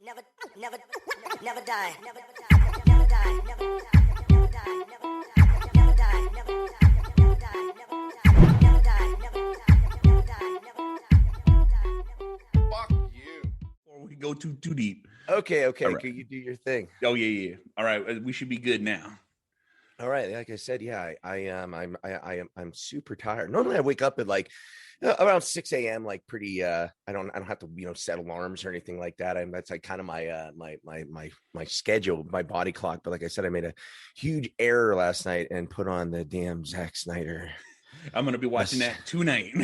Never, never, never die. Never die. Never die. Never die. Never die. Never die. Never die. Never die. Never die. Never die. Fuck you. Before we go too deep. Okay. All right. Can you do your thing? Oh yeah. All right, we should be good now. All right. Like I said, yeah, I'm super tired. Normally I wake up at like around 6 a.m. like pretty I don't have to set alarms or anything like that. That's like kind of my schedule, my body clock. But like I said, I made a huge error last night and put on the damn Zack Snyder. I'm gonna be watching that tonight.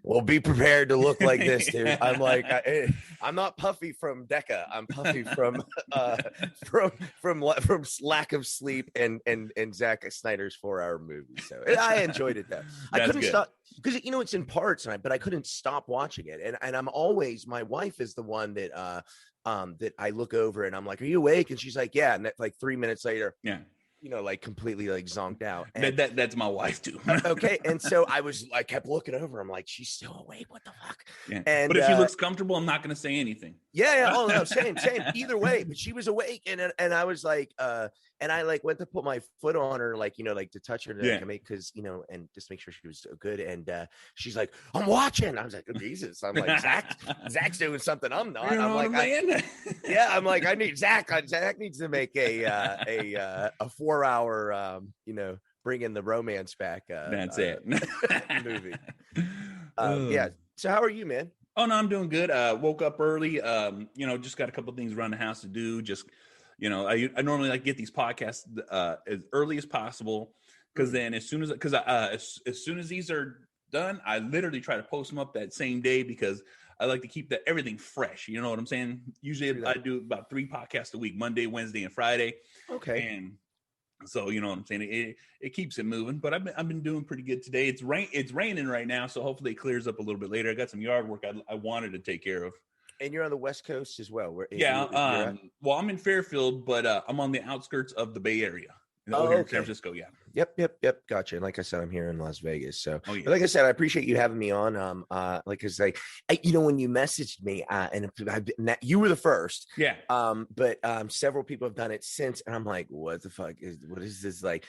Well, be prepared to look like this, dude. I'm like, I'm not puffy from DECA. I'm puffy from lack of sleep and Zack Snyder's 4-hour movie. So I enjoyed it though. I couldn't stop because it's in parts, but I couldn't stop watching it. And I'm always, my wife is the one that that I look over and I'm like, "Are you awake?" And she's like, "Yeah." And like 3 minutes later, Yeah. Like completely like zonked out. And, that's my wife too. Okay. And so I kept looking over. I'm like, she's still awake. What the fuck? Yeah. And, but if she looks comfortable, I'm not going to say anything. Yeah. Oh no, same. Either way, but she was awake, and I was like, and I like went to put my foot on her, like to touch her, because and just make sure she was good. And she's like, "I'm watching." I was like, "Oh, Jesus!" I'm like, Zach's doing something I'm not. I'm like, I'm like, I need Zach. Zach needs to make a 4-hour, bring in the romance back. That's it. Movie. Yeah. So how are you, man? Oh no, I'm doing good. Woke up early. Just got a couple of things around the house to do. Just, I normally like get these podcasts as early as possible, because then as soon as these are done, I literally try to post them up that same day, because I like to keep everything fresh. You know what I'm saying? Usually I do about 3 podcasts a week: Monday, Wednesday, and Friday. Okay. And so you know what I'm saying? It keeps it moving. But I've been doing pretty good today. It's raining right now, so hopefully it clears up a little bit later. I got some yard work I wanted to take care of. And you're on the West Coast as well. Well, I'm in Fairfield, but I'm on the outskirts of the Bay Area. Here in San Francisco, yeah. Yep. Gotcha. And like I said, I'm here in Las Vegas. So, but like I said, I appreciate you having me on. Because when you messaged me, and you were the first. Yeah. But several people have done it since, and I'm like, what the fuck what is this like?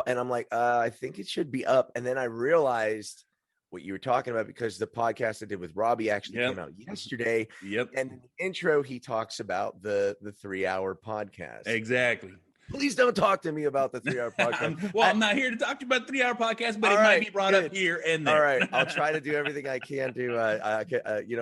And I'm like, I think it should be up. And then I realized what you were talking about, because the podcast I did with Robbie actually came out yesterday. Yep. And in the intro, he talks about the 3-hour podcast. Exactly. Please don't talk to me about the 3-hour podcast. I'm not here to talk to you about the 3-hour podcast, but it might be brought up here and there. All right. I'll try to do everything I can do,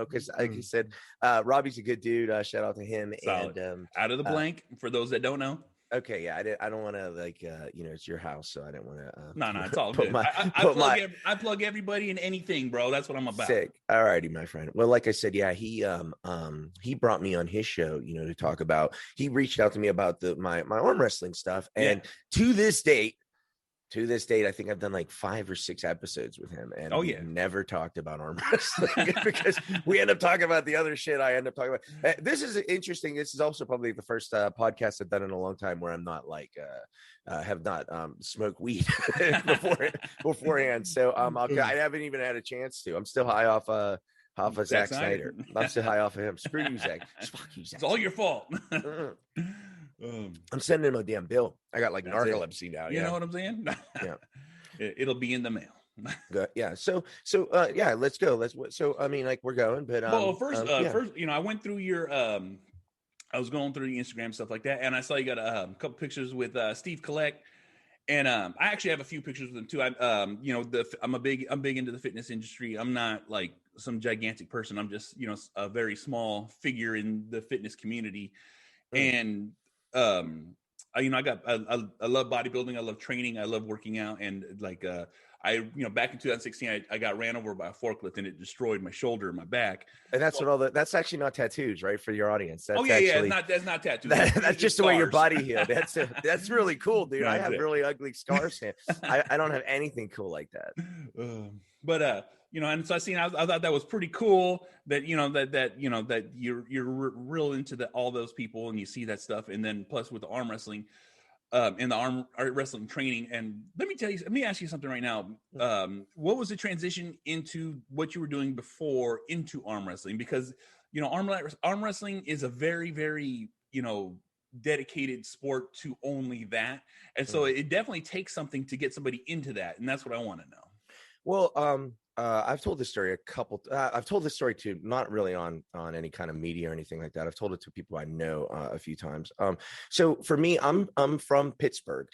because like you said, Robbie's a good dude. Shout out to him. Solid. And out of the blank, for those that don't know. Okay, yeah, I don't want to it's your house, so I didn't want to. No, it's all good. I plug everybody in anything, bro. That's what I'm about. Sick. All righty, my friend. Well, like I said, yeah, he brought me on his show, to talk about. He reached out to me about my arm wrestling stuff, and to this date, I think I've done like 5 or 6 episodes with him, and we've never talked about arm wrestling because we end up talking about the other shit I end up talking about. This is interesting. This is also probably the first podcast I've done in a long time where I'm not have not smoked weed beforehand. So I haven't even had a chance to. I'm still high off of Zack Snyder. I'm still high off of him. Screw you, Zach. Fuck you, Zach. It's all your fault. I'm sending him a damn bill. I got like narcolepsy now. You know what I'm saying? Yeah. It'll be in the mail. Good. Yeah. So let's go. So I mean, like, we're going, but first, I went through your I was going through the Instagram stuff like that, and I saw you got a couple pictures with Steve Collect, and I actually have a few pictures with him too. I'm big into the fitness industry. I'm not like some gigantic person. I'm just a very small figure in the fitness community, and I love bodybuilding. I love training. I love working out. And back in 2016, I got ran over by a forklift and it destroyed my shoulder and my back. And that's that's actually not tattoos, right? For your audience. That's that's not tattoos. That's just the way your body healed. That's really cool, dude. I have really ugly scars. I don't have anything cool like that. And so I thought that was pretty cool that, that you're real into all those people and you see that stuff. And then plus with the arm wrestling, and the arm wrestling training. And let me ask you something right now. What was the transition into what you were doing before into arm wrestling? Because, you know, arm wrestling is a very, very, you know, dedicated sport to only that. And so it definitely takes something to get somebody into that. And that's what I want to know. Well, I've told this story I've told this story to not really on any kind of media or anything like that. I've told it to people I know a few times. So for me, I'm from Pittsburgh,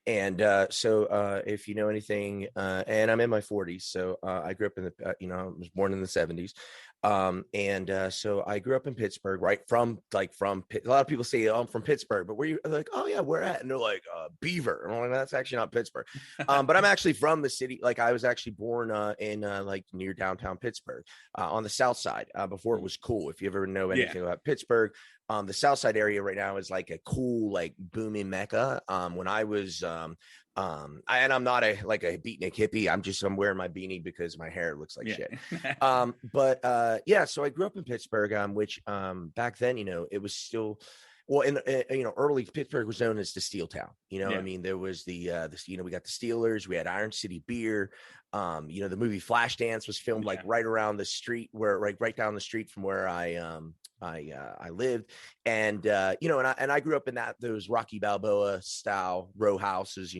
and so if you know anything, and I'm in my 40s, so I grew up in the I was born in the 70s. So I grew up in Pittsburgh, right? A lot of people say, oh, I'm from Pittsburgh, but where you? They're like, oh yeah, where at? And they're like, Beaver. And I'm like, that's actually not Pittsburgh. But I'm actually from the city. Like I was actually born in like near downtown Pittsburgh, on the south side, before it was cool. If you ever know anything about Pittsburgh, the south side area right now is like a cool, like booming mecca. When I was and I'm not a beatnik hippie. I'm wearing my beanie because my hair looks like shit. So I grew up in Pittsburgh, which back then, it was still, well, in early Pittsburgh was known as the Steel Town. I mean, there was we got the Steelers, we had Iron City beer. The movie Flashdance was filmed like right around the street right down the street from where I lived. And I grew up in those Rocky Balboa style row houses,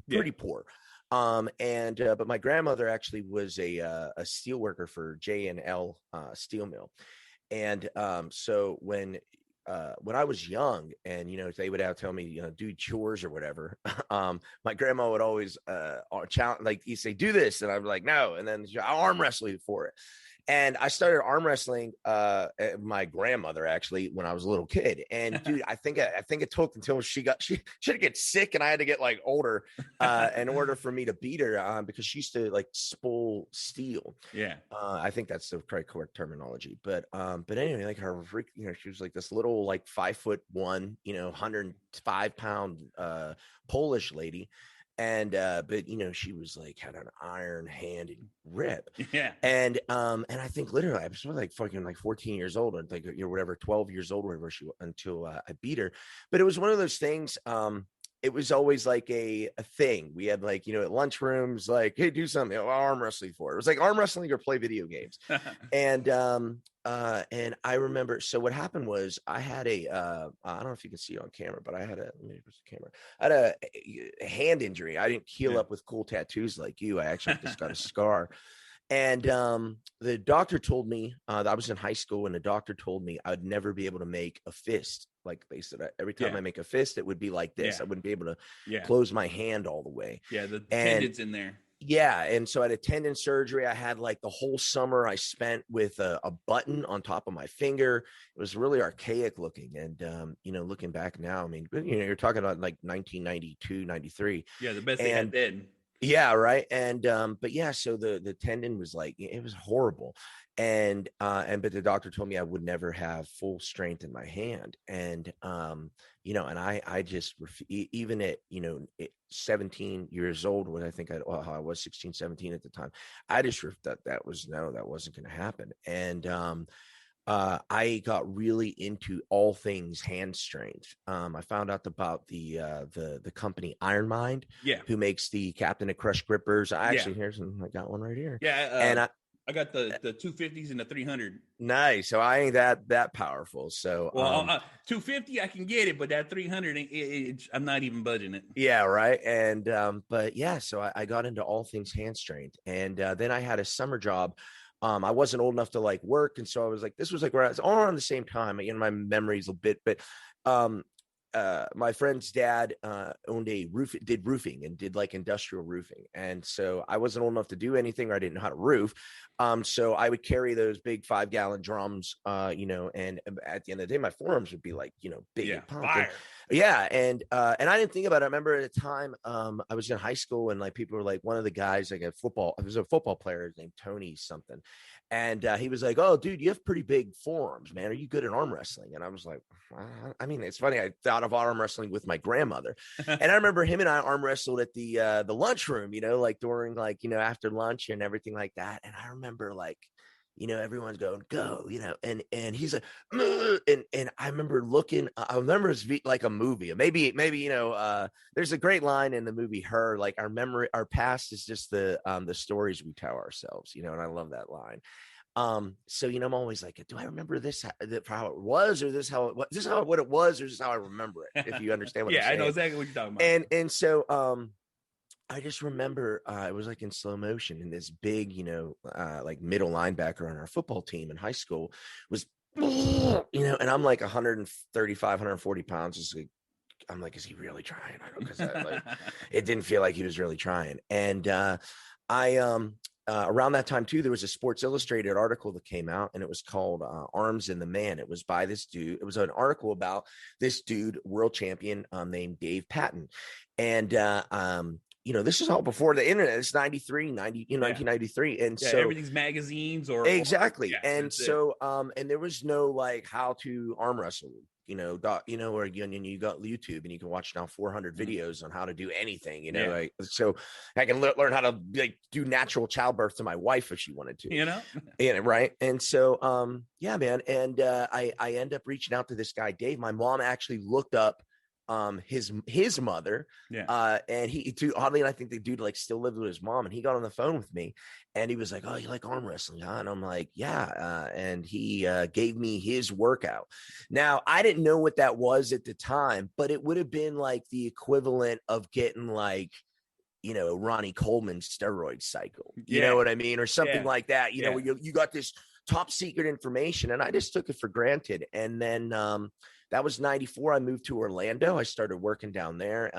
pretty poor. But my grandmother actually was a steel worker for J&L Steel Mill. And so when I was young and, they would tell me, do chores or whatever, my grandma would always challenge, like, you say, do this. And I'm like, no. And then I'll arm wrestle you for it. And I started arm wrestling my grandmother actually when I was a little kid. And dude, I think it took until she should get sick and I had to get like older in order for me to beat her because she used to like spool steel. Yeah. I think that's the correct terminology. But anyway, like her, she was like this little like 5'1", 105-pound Polish lady. And but she was like had an iron hand and rip. And I think literally I was like fucking like 14 years old and like whatever 12 years old whatever until I beat her. But it was one of those things. It was always like a thing. We had like, at lunchrooms, like, hey, do something, arm wrestling for it. It was like arm wrestling or play video games. And I remember, so what happened was I had I don't know if you can see it on camera, but I had a hand injury. I didn't heal up with cool tattoos like you. I actually just got a scar. And the doctor told me that I was in high school, and the doctor told me I'd never be able to make a fist. Like they said, every time I make a fist, it would be like this. I wouldn't be able to close my hand all the way. Yeah, the tendons in there. Yeah, and so I had a tendon surgery. I had like the whole summer I spent with a button on top of my finger. It was really archaic looking. And, looking back now, I mean, you're talking about like 1992, 93. Yeah, the best they had then. Yeah, right. And but yeah, so the tendon was like, it was horrible. But the doctor told me I would never have full strength in my hand. And and I just even at 17 years old, when I think I was 16, 17 at the time, I just that wasn't going to happen. And I got really into all things hand strength. I found out about the company Iron Mind, who makes the Captain of Crush grippers. I got one right here. Yeah, I got the 250s and the 300. Nice. So I ain't that powerful. So 250 I can get it, but that 300 I'm not even budging it. Yeah, right. And but yeah, so I got into all things hand strength, and then I had a summer job. I wasn't old enough to like work, and so I was like, this was like where I was all around the same time. My memories a bit, but my friend's dad did roofing and did like industrial roofing. And so I wasn't old enough to do anything, or I didn't know how to roof. So I would carry those big 5-gallon drums, and at the end of the day, my forearms would be like, big and pumping. Yeah. And I didn't think about it. I remember at the time, I was in high school, and like people were like, one of the guys, like it was a football player named Tony something. And he was like, oh, dude, you have pretty big forearms, man. Are you good at arm wrestling? And I was like, I mean, it's funny. I thought of arm wrestling with my grandmother. And I remember him and I arm wrestled at the lunchroom, like during like, after lunch and everything like that. And I remember like, everyone's going, go, and he's like, and I remember looking, I remember it's like a movie, maybe, there's a great line in the movie, Her, like our past is just the stories we tell ourselves, and I love that line. So I'm always like, do I remember this for how it was, or this how it was? This is how what it was, or this is how I remember it? If you understand what I'm Yeah, saying. I know exactly what you're talking about. And so I just remember it was like in slow motion, and this big, like middle linebacker on our football team in high school was, and I'm like 135, 140 pounds. Just like, I'm like, is he really trying? I don't, because it didn't feel like he was really trying. And I around that time too, there was a Sports Illustrated article that came out, and it was called Arms in the Man. It was by this dude. It was an article about this dude, world champion, named Dave Patton. And this is all before the internet. It's 1993. And so everything's magazines or exactly. And so and there was no like how to arm wrestle, or you got YouTube, and you can watch now 400 videos on how to do anything, like, so I can learn how to like do natural childbirth to my wife if she wanted to, right. And so man, and I end up reaching out to this guy Dave. My mom actually looked up his mother, and he oddly, and I think the dude like still lived with his mom, and he got on the phone with me, and he was like, "Oh, you like arm wrestling, huh?" And I'm like, "Yeah," and he gave me his workout. Now, I didn't know what that was at the time, but it would have been like the equivalent of getting like, Ronnie Coleman's steroid cycle, you know what I mean, or something like that, where you got this top secret information, and I just took it for granted. And then that was 94. I moved to Orlando. I started working down there,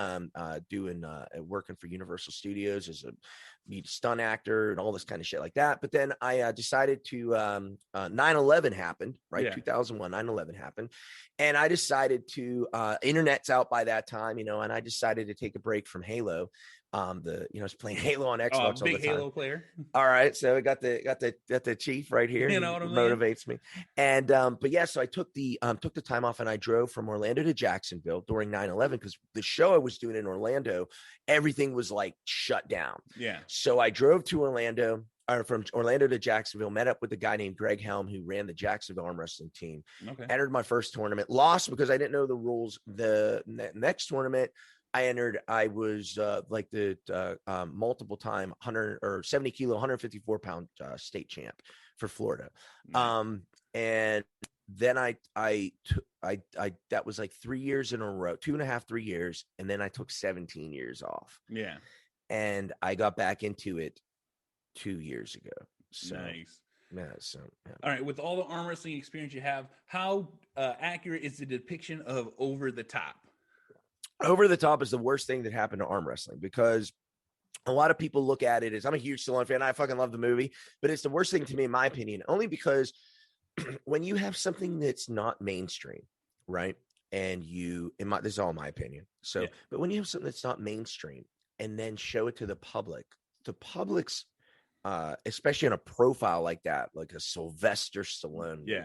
working for Universal Studios as a stunt actor and all this kind of shit like that. But then I decided to 9/11 happened, right? 2001, 9/11 happened. And I decided to internet's out by that time, and I decided to take a break from Halo. I was playing Halo on Xbox all the time. Big Halo player. All right, so I got the chief right here. You know what I mean? Motivates me. And but yeah, so I took the time off, and I drove from Orlando to Jacksonville during 9/11 because the show I was doing in Orlando, everything was like shut down. Yeah. So I drove to Orlando, or from Orlando to Jacksonville, met up with a guy named Greg Helm who ran the Jacksonville arm wrestling team. Okay. Entered my first tournament, lost because I didn't know the rules. The next tournament I entered, I was like the multiple time 70 kilo, 154 pound state champ for Florida. Nice. And then I that was like 3 years in a row, 2.5, 3 years. And then I took 17 years off. Yeah. And I got back into it 2 years ago. So, nice. Yeah, all right. With all the arm wrestling experience you have, how accurate is the depiction of over the top? Over the top is the worst thing that happened to arm wrestling, because a lot of people look at it as, I'm a huge Stallone fan. I fucking love the movie, but it's the worst thing to me, in my opinion, only because when you have something that's not mainstream, right? And this is all my opinion. So, but when you have something that's not mainstream and then show it to the public's, especially in a profile like that, like a Sylvester Stallone movie,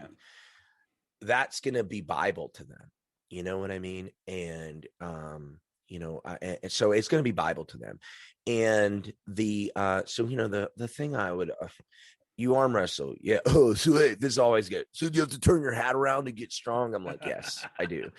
that's going to be Bible to them. You know what I mean? And, so it's going to be Bible to them. And the thing I would, you arm wrestle. Yeah. Oh, so this is always good. So you have to turn your hat around to get strong. I'm like, yes, I do.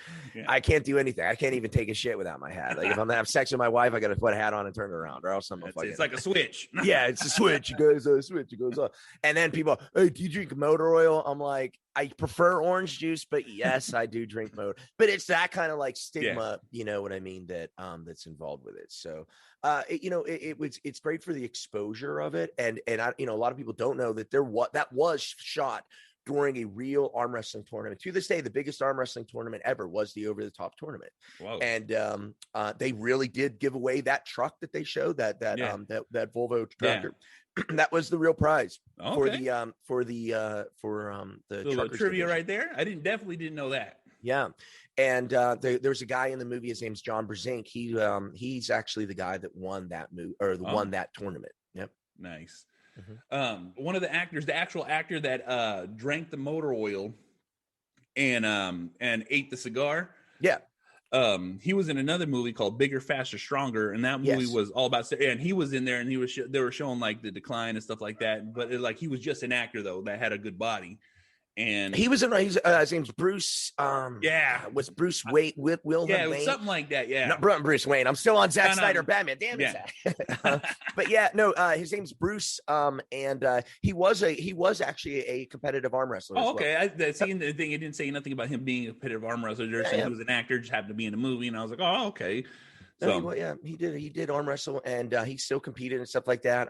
I can't do anything. I can't even take a shit without my hat. Like if I'm gonna have sex with my wife, I got to put a hat on and turn it around, or else I'm it's like a switch. Yeah, it's a switch. It goes switch. It goes up. And then people, hey, do you drink motor oil? I'm like, I prefer orange juice, but yes, I do drink motor. But it's that kind of like stigma, you know what I mean, that that's involved with it. So it's great for the exposure of it, and I, a lot of people don't know that that was shot during a real arm wrestling tournament. To this day, the biggest arm wrestling tournament ever was the Over the Top tournament. Whoa. And they really did give away that truck that they showed, that Volvo tractor. That was the real prize for the trivia division. Right there. I definitely didn't know that. Yeah. And there's a guy in the movie, his name's John Brzenk. He's actually the guy that won that won that tournament. Yep. Nice. Mm-hmm. One of the actors, the actual actor that drank the motor oil and ate the cigar. Yeah. He was in another movie called Bigger, Faster, Stronger, and that movie was all about. And he was in there, and they were showing like the decline and stuff like that. But he was just an actor though that had a good body. And he was his name's Bruce. Was Bruce Wayne Wilhelm yeah, it was Wayne? something like that. Yeah, not Bruce Wayne. I'm still on Zack Snyder Batman. Damn it, yeah. Zack. But yeah, no, his name's Bruce. And he was actually a competitive arm wrestler. Oh, as okay. well. I seen the thing. It didn't say nothing about him being a competitive arm wrestler. They're saying he was an actor, just happened to be in a movie, and I was like, oh, okay. So he did arm wrestle, and he still competed and stuff like that.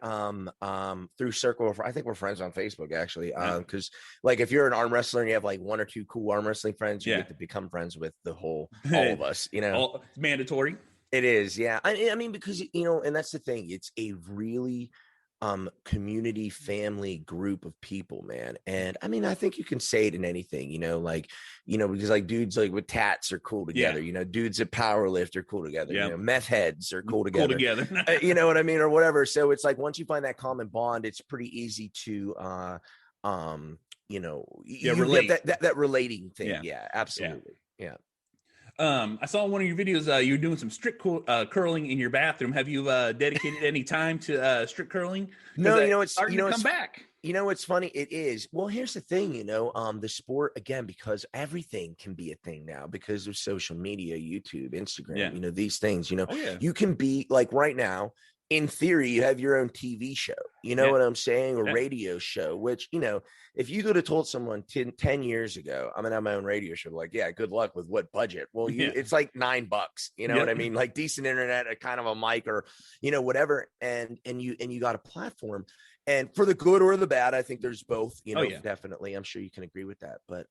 Through Circle, I think we're friends on Facebook actually. Because like if you're an arm wrestler and you have like one or two cool arm wrestling friends, you get to become friends with all of us. You know, it's mandatory. It is, yeah. I mean, because and that's the thing. It's a really community family group of people, man. And I mean, I think you can say it in anything, because like dudes like with tats are cool together, dudes that power lift are cool together, meth heads are cool together. You know what I mean, or whatever. So it's like once you find that common bond, it's pretty easy to relate. that relating thing. Yeah, absolutely. Yeah. I saw in one of your videos you were doing some strict curling in your bathroom. Have you dedicated any time to strict curling? No, it's starting to come back. It's funny. It is. Well, here's the thing, the sport, again, because everything can be a thing now because of social media, YouTube, Instagram, these things, you can be like right now. In theory, you have your own TV show, what I'm saying, or radio show, which, if you could have told someone 10 years ago, I'm going to have my own radio show, like, yeah, good luck with what budget? Well, it's like $9, you know what I mean? Like decent internet, a kind of a mic or, whatever. And you got a platform, and for the good or the bad, I think there's both, definitely. I'm sure you can agree with that. But,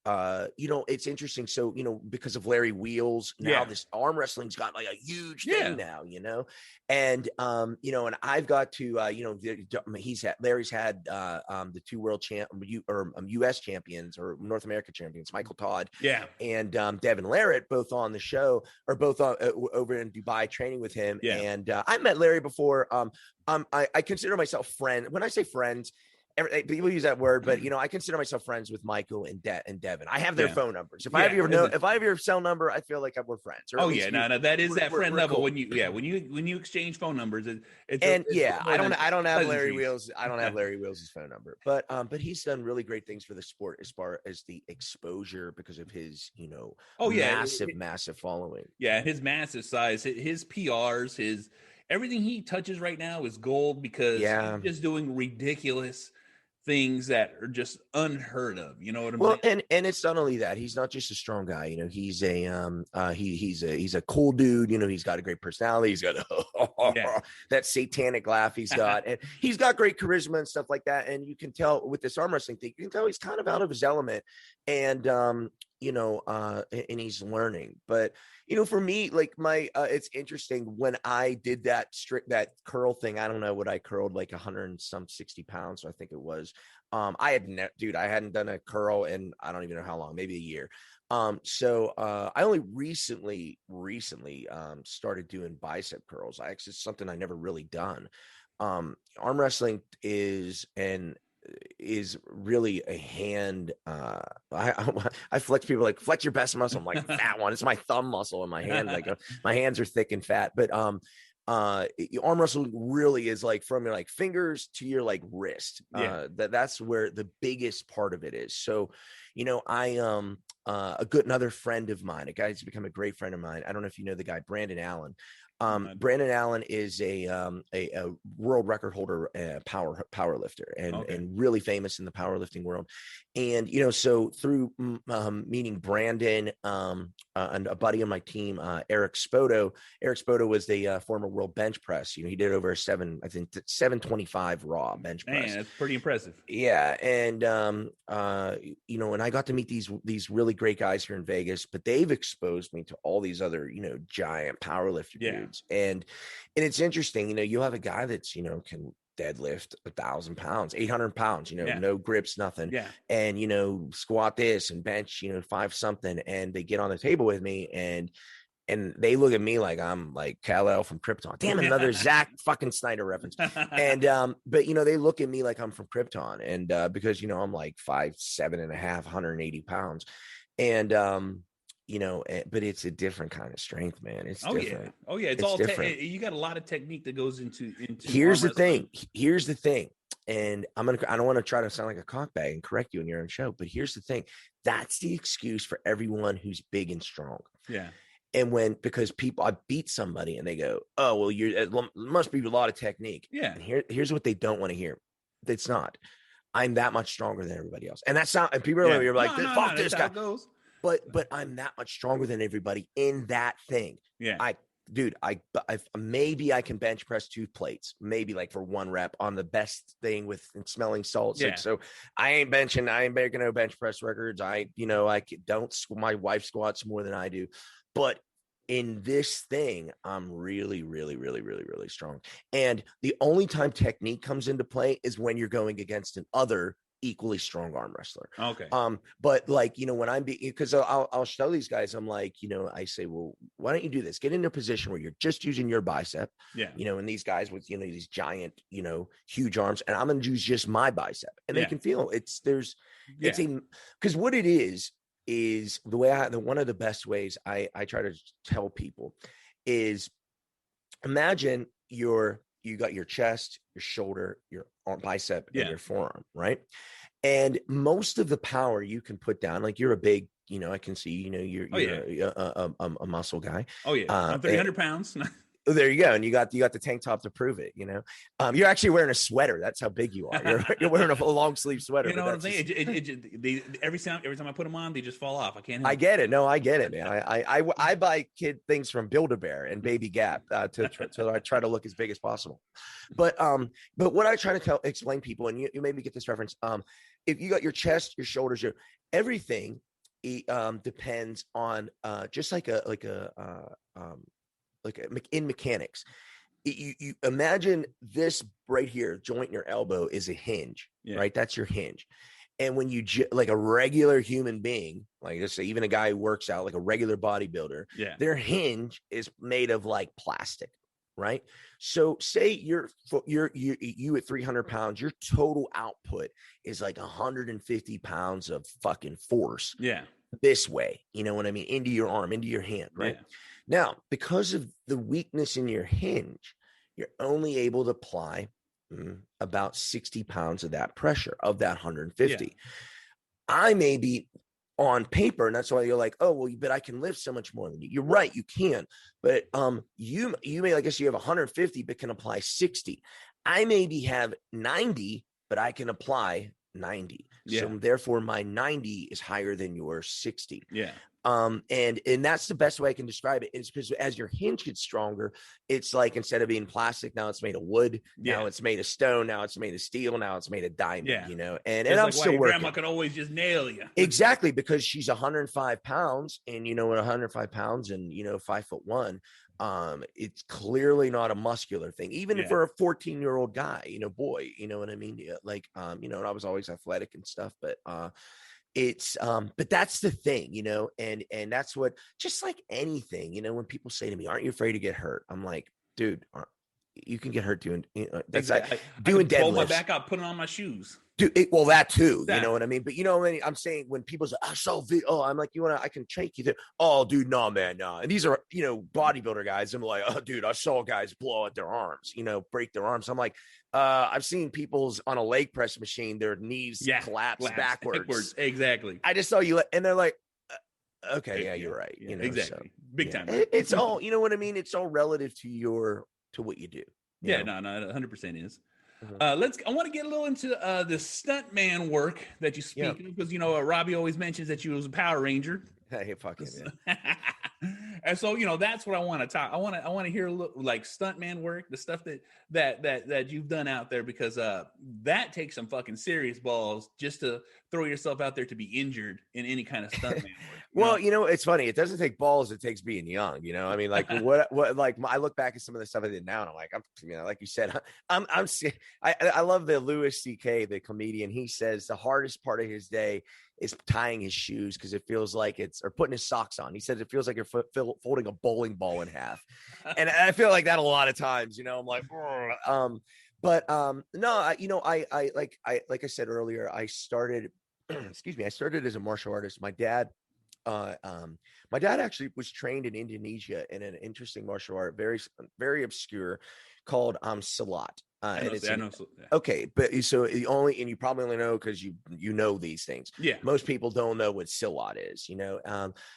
it's interesting. So, because of Larry Wheels, now this arm wrestling's got like a huge thing now, and, and I've got to, Larry's had, the two world US champions or North America champions, Michael Todd and, Devin Larratt, both on the show, or both over in Dubai training with him. And, I met Larry before. I consider myself friend. When I say friends, people use that word, but I consider myself friends with Michael and Devin. I have their phone numbers. If I have your cell number, I feel like we're friends. That is that friend level. Cool. When you exchange phone numbers, I don't have Larry Wheels. I don't have Larry Wheels' phone number, but he's done really great things for the sport as far as the exposure because of his massive following. Yeah, his massive size, his PRs, his everything he touches right now is gold because he's just doing ridiculous things that are just unheard of. You know what I mean? And it's not only that, he's not just a strong guy, he's a he's a cool dude, he's got a great personality, he's got that satanic laugh he's got, and he's got great charisma and stuff like that. And you can tell with this arm wrestling thing, you can tell he's kind of out of his element, and and he's learning. But for me, like it's interesting when I did that curl thing. I don't know what I curled, like 160 pounds. So I think it was. I hadn't done a curl in I don't even know how long, maybe a year. So I only recently started doing bicep curls. It's something I never really done. Arm wrestling is really a hand. I flex people, like, flex your best muscle. I'm like, that one. It's my thumb muscle in my hand. Like my hands are thick and fat. But arm wrestling really is like from your like fingers to your like wrist. That's where the biggest part of it is. So, another friend of mine, a guy who's become a great friend of mine. I don't know if you know the guy, Brandon Allen. Brandon Allen is a world record holder, power lifter, and really famous in the powerlifting world. And so through meeting Brandon, and a buddy on my team, Eric Spoto. Eric Spoto was the former world bench press. He did over 725 raw bench press. Man, that's pretty impressive. Yeah, and and I got to meet these really great guys here in Vegas, but they've exposed me to all these other giant powerlifter dudes. And it's interesting, you'll have a guy that's, can deadlift 1,000 pounds, 800 pounds, no grips, nothing. And, squat this and bench, 5 something. And they get on the table with me and they look at me like I'm like Kal-El from Krypton. Damn it, another Zack fucking Snyder reference. And, but they look at me like I'm from Krypton. And, because, I'm like 5'7.5", 180 pounds. And, but it's a different kind of strength, man. It's different. It's all different. You got a lot of technique that goes into Here's the thing. And I don't want to try to sound like a cockbag and correct you in your own show, but here's the thing. That's the excuse for everyone who's big and strong. Yeah. And because I beat somebody and they go, oh, well, it must be a lot of technique. Yeah. And here's what they don't want to hear. It's not. I'm that much stronger than everybody else. And that's not, and people are like, fuck this guy. Goes. But I'm that much stronger than everybody in that thing. Yeah. I maybe I can bench press 2 plates, maybe like for 1 rep on the best thing with smelling salts. Yeah. Like, so I ain't breaking no bench press records. My wife squats more than I do, but in this thing, I'm really, really, really, really, really strong. And the only time technique comes into play is when you're going against an other equally strong arm wrestler. Okay. But like, when I'm because I'll show these guys, I'm like, I say, well, why don't you do this? Get in a position where you're just using your bicep. Yeah. And these guys with, these giant, huge arms, and I'm going to use just my bicep, and they can feel because what it is the way one of the best ways I try to tell people is imagine you got your chest, your shoulder, your bicep, and your forearm, right? And most of the power you can put down, like you're a big, I can see, you're a muscle guy. Oh yeah, I'm 300 pounds. There you go, and you got the tank top to prove it. You're actually wearing a sweater. That's how big you are. You're wearing a long sleeve sweater. You know what I'm saying? Every time I put them on, they just fall off. I can't. I get it. No, I get it, man. I buy kid things from Build-A-Bear and Baby Gap to I try to look as big as possible. But what I try to explain people, and you maybe get this reference. If you got your chest, your shoulders, everything depends on just like in mechanics. You imagine this right here, joint in your elbow is a hinge, right? That's your hinge. And when you like a regular human being, like let's say even a guy who works out, like a regular bodybuilder, their hinge is made of like plastic, right? So say you at 300 pounds, your total output is like 150 pounds of fucking force. Yeah. This way, you know what I mean? Into your arm, into your hand, right? Yeah. Now, because of the weakness in your hinge, you're only able to apply about 60 pounds of that pressure, of that 150. Yeah. I may be on paper, and that's why you're like, oh, well, but I can lift so much more than you. You're right, you can. But you may, I guess you have 150, but can apply 60. I maybe have 90, but I can apply 90. Yeah. So therefore my 90 is higher than your 60. Yeah. And that's the best way I can describe it. It's because as your hinge gets stronger, it's like instead of being plastic, now it's made of wood. Yeah. Now it's made of stone. Now it's made of steel. Now it's made of diamond. Yeah. And I'm like still working. Grandma could always just nail you. Exactly, because she's 105 pounds, and at 105 pounds and 5'1", it's clearly not a muscular thing, even for a 14-year-old guy, boy, you know what I mean? Like, and I was always athletic and stuff, but it's but that's the thing, and that's what, just like anything, when people say to me, aren't you afraid to get hurt? I'm like, dude, you can get hurt doing that's exactly. Like doing deadlifts. Hold my back out, putting on my shoes. Dude, well, that too, you know what I mean? But I'm saying when people say, I saw I'm like, I can take you there. Oh, dude, no, man, no. And these are, bodybuilder guys. I'm like, oh, dude, I saw guys blow out their arms, break their arms. I'm like, I've seen people's on a leg press machine, their knees collapse backwards. Exactly. I just saw you, and they're like, okay, yeah, you're right. Exactly. So, big time. It's all, you know what I mean? It's all relative to what you do. No, 100% is. I want to get a little into the stuntman work that you speak of, because Robbie always mentions that you was a Power Ranger. Hey, fuck it, man. And so that's what I want to talk. I want to hear a little, like, stuntman work, the stuff that you've done out there, because that takes some fucking serious balls just to throw yourself out there to be injured in any kind of stuntman work. Well, it's funny. It doesn't take balls. It takes being young. I mean, like what like I look back at some of the stuff I did now, and I'm like, like you said, I love the Louis C.K., the comedian. He says the hardest part of his day is tying his shoes, because it feels like or putting his socks on. He says it feels like you're folding a bowling ball in half, and I feel like that a lot of times. I'm like, no, I like I said earlier, I started. Excuse me. I started as a martial artist. My dad actually was trained in Indonesia in an interesting martial art, very, very obscure, called Silat. I know. And it's I know. Yeah. okay, but so you probably only know because you know these things. Yeah. Most people don't know what silat is,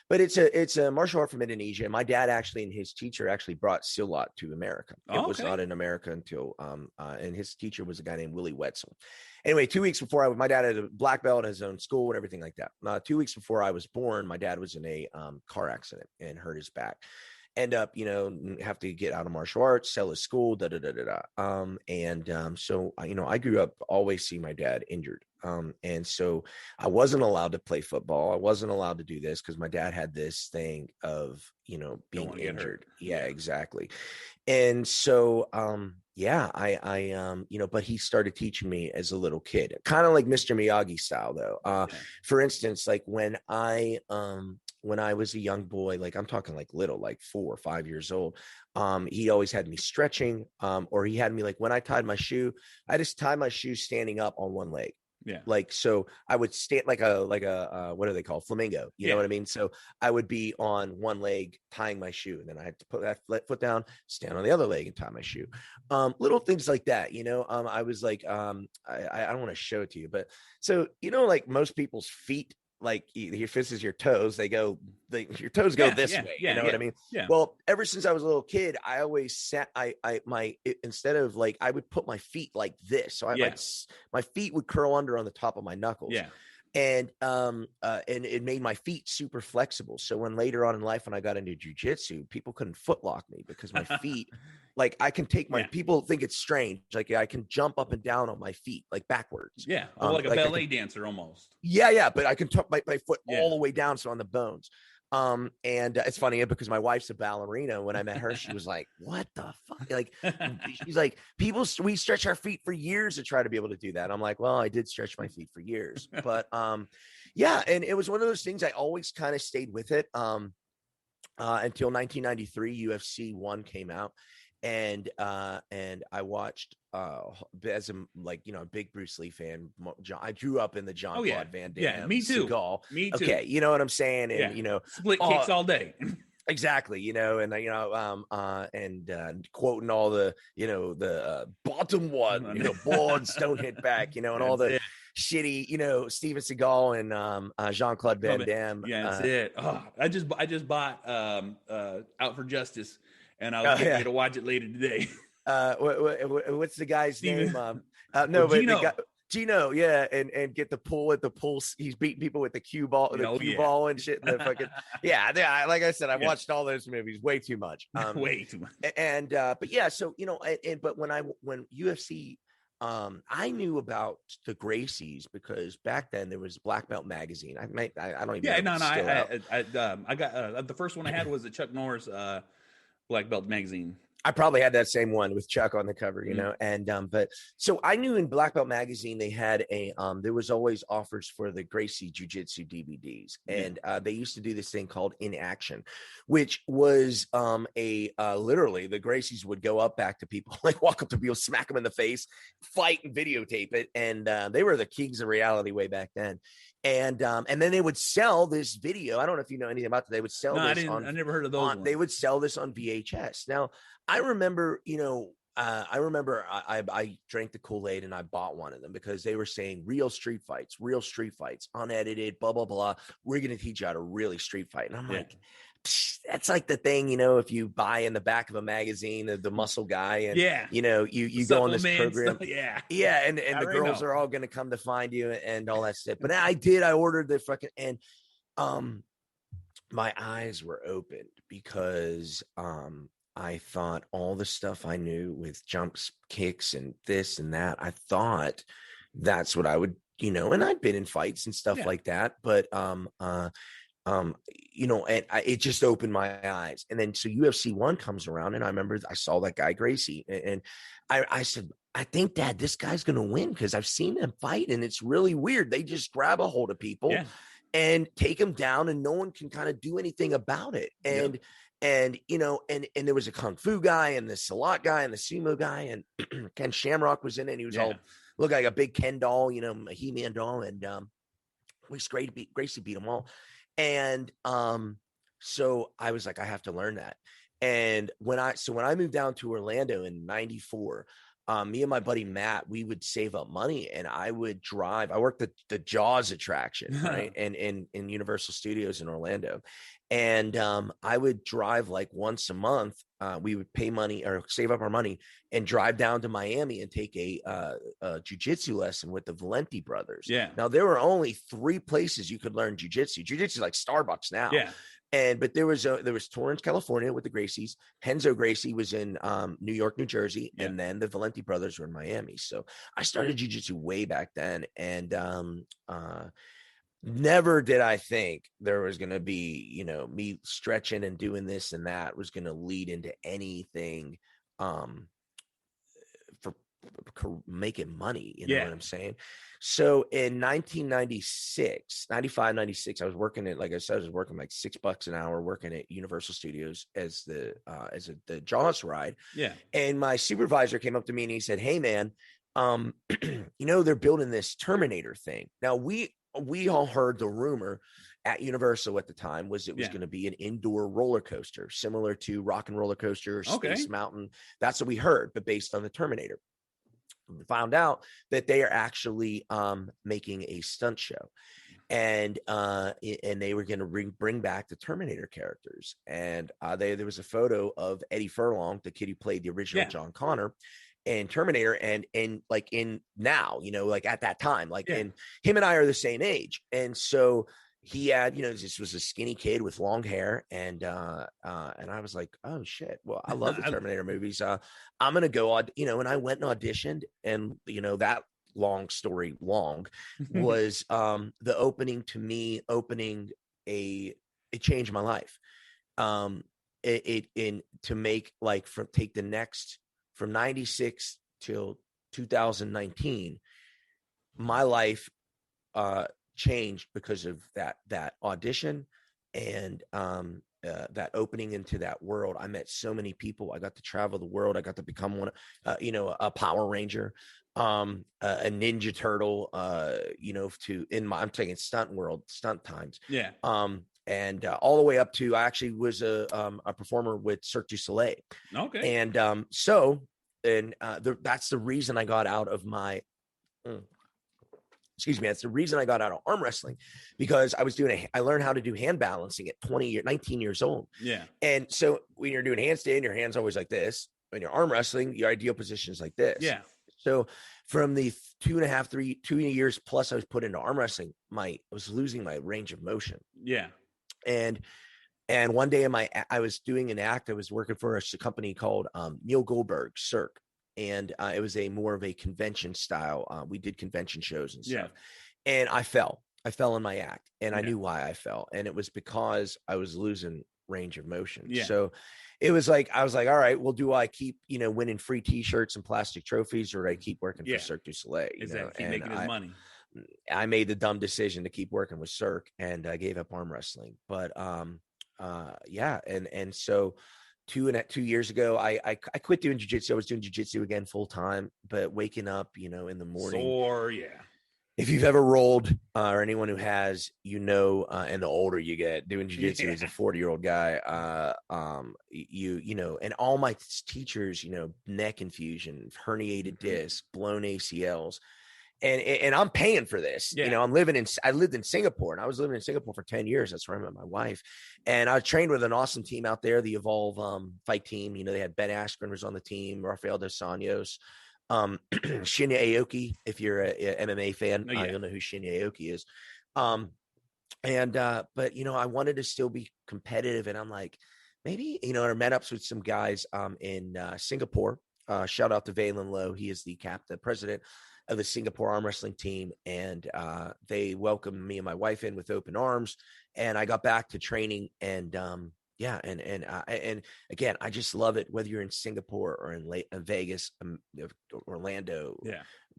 but it's a martial art from Indonesia. My dad actually and his teacher actually brought silat to America. It was not in America until and his teacher was a guy named Willie Wetzel. Anyway, 2 weeks before my dad had a black belt in his own school and everything like that. 2 weeks before I was born, my dad was in a car accident and hurt his back. End up, have to get out of martial arts, sell his school, so, I grew up always seeing my dad injured. And so I wasn't allowed to play football. I wasn't allowed to do this because my dad had this thing of, being injured. Yeah, exactly. And so, but he started teaching me as a little kid, kind of like Mr. Miyagi style though. For instance, like when I was a young boy, like I'm talking like little, like 4 or 5 years old, he always had me stretching, or he had me like when I tied my shoe, I just tied my shoe standing up on one leg. Yeah. Like, so I would stand like a what do they call flamingo? You know what I mean? So I would be on one leg tying my shoe, and then I had to put that foot down, stand on the other leg and tie my shoe. Little things like that, I was like, I don't want to show it to you, but so, like most people's feet, like your fists is your toes, your toes go this way, you know what I mean? Yeah. Well, ever since I was a little kid, I always sat, instead of like, I would put my feet like this. So my feet would curl under on the top of my knuckles. Yeah. And it made my feet super flexible. So when later on in life, when I got into jujitsu, people couldn't foot lock me because my feet, like I can take people think it's strange. Like I can jump up and down on my feet, like backwards. Yeah. Like a ballet dancer almost. Yeah. But I can tuck my foot all the way down. So on the bones. And it's funny because my wife's a ballerina. When I met her, she was like, what the fuck? Like, she's like, we stretch our feet for years to try to be able to do that. I'm like, well, I did stretch my feet for years, but, and it was one of those things I always kind of stayed with it. Until 1993, UFC 1 came out. And I watched as a big Bruce Lee fan. I grew up in the Jean-Claude Van Damme. Yeah, me too. Seagal. Me too. Okay, you know what I'm saying? And split kicks all day. Exactly, and quoting all the the bottom one, boards don't hit back, and all the shitty, Steven Seagal and Jean-Claude Van Damme. Yeah, that's it. Oh, I just bought Out for Justice. And I was getting to watch it later today. What's the guy's name? Gino. Gino, yeah, and get the pull at the pulse. He's beating people with the cue ball, ball and shit. And the fucking like I said, I watched all those movies way too much. Way too much. And but yeah, so but when UFC, I knew about the Gracies because back then there was Black Belt magazine. I don't even. I got the first one I had was the Chuck Norris Black Belt magazine. I probably had that same one with Chuck on the cover, and but so I knew in Black Belt magazine they had there was always offers for the Gracie Jiu-Jitsu DVDs, and they used to do this thing called In Action, which was literally the Gracies would go up back to people, like walk up to people, smack them in the face, fight and videotape it, and they were the kings of reality way back then. And then they would sell this video. I don't know if you know anything about that. They would sell this I never heard of those. They would sell this on VHS. Now, I remember, I drank the Kool-Aid and I bought one of them because they were saying real street fights, unedited, blah, blah, blah. We're going to teach you how to really street fight. And I'm like, that's like the thing, if you buy in the back of a magazine, the muscle guy, and you go on this program, and the girls are all going to come to find you and all that stuff. But I ordered the fucking, and my eyes were opened because I thought all the stuff I knew with jumps, kicks, and this and that, I thought that's what I would, and I'd been in fights and stuff like that, but it just opened my eyes. And then so UFC 1 comes around, and I remember I saw that guy Gracie, and I said, I think, Dad, this guy's gonna win because I've seen them fight, and it's really weird. They just grab a hold of people and take them down, and no one can kind of do anything about it. And and there was a kung fu guy and the Salat guy and the sumo guy, and Ken Shamrock was in it. And he was all looked like a big Ken doll, a He-Man doll, and Gracie beat them all. And so I was like, I have to learn that. And when I moved down to Orlando in 94, me and my buddy Matt, we would save up money, and I would drive. I worked the Jaws attraction, right, and in Universal Studios in Orlando, and I would drive like once a month. We would pay money or save up our money and drive down to Miami and take a jujitsu lesson with the Valenti brothers. Yeah. Now there were only 3 places you could learn jujitsu. Jujitsu is like Starbucks now. Yeah. But there was Torrance, California with the Gracies. Henzo Gracie was in New York, New Jersey, and then the Valenti brothers were in Miami. So I started jiu-jitsu way back then, and never did I think there was going to be, you know, me stretching and doing this and that was going to lead into anything for making money. You know what I'm saying? So in 95, 96, I was working at, like I said, I was working like $6 an hour working at Universal Studios as the Jaws ride. Yeah. And my supervisor came up to me and he said, "Hey man, you know, they're building this Terminator thing." Now we all heard the rumor at Universal at the time was it was going to be an indoor roller coaster similar to Rock and Roller Coaster, Space Mountain. That's what we heard, but based on the Terminator. We found out that they are actually making a stunt show, and they were going to bring back the Terminator characters. And there was a photo of Eddie Furlong, the kid who played the original John Connor, and Terminator, and like in now, you know, like at that time, like and him and I are the same age, and so he had, you know, this was a skinny kid with long hair, and I was like, oh shit, well, I love the Terminator movies. I'm gonna go you know, and I went and auditioned, and you know, that long story long was the opening to me opening it changed my life. To make like take the next from 96 till 2019, my life changed because of that audition and that opening into that world. I met so many people. I got to travel the world. I got to become one, you know, a Power Ranger, a Ninja Turtle, you know, I'm taking stunt world, stunt times. Yeah. And all the way up to, I actually was a performer with Cirque du Soleil. Okay. And that's the reason I got out of my, that's the reason I got out of arm wrestling, because I learned how to do hand balancing at 19 years old. Yeah. And so when you're doing handstand, your hand's always like this. When you're arm wrestling, your ideal position is like this. Yeah. So from the 2 years plus I was put into arm wrestling, I was losing my range of motion. Yeah. And one day I was doing an act. I was working for a company called Neil Goldberg Cirque. And it was more of a convention style. We did convention shows and stuff. And I fell in my act, and I knew why I fell. And it was because I was losing range of motion. Yeah. So it was like, I was like, all right, well, do I keep, you know, winning free t-shirts and plastic trophies, or do I keep working for Cirque du Soleil? Keep making his money. I made the dumb decision to keep working with Cirque, and I gave up arm wrestling. But and so 2 years ago, I quit doing jiu-jitsu. I was doing jiu-jitsu again full time, but waking up, you know, in the morning. Sore, If you've ever rolled, or anyone who has, you know, and the older you get, doing jiu-jitsu as a 40-year-old guy, you know, and all my teachers, you know, neck infusion, herniated disc, blown ACLs. And I'm paying for this. You know, I lived in Singapore, and I was living in Singapore for 10 years. That's where I met my wife. And I trained with an awesome team out there, the Evolve fight team. You know, they had Ben Askren was on the team, Rafael Dos Anjos, Shinya Aoki. If you're a MMA fan, you'll know who Shinya Aoki is. But you know, I wanted to still be competitive, and I'm like, maybe, you know, I met up with some guys in Singapore. Shout out to Valen Lowe. He is the president of the Singapore arm wrestling team. And they welcomed me and my wife in with open arms. And I got back to training, and and again, I just love it, whether you're in Singapore or in Vegas, Orlando,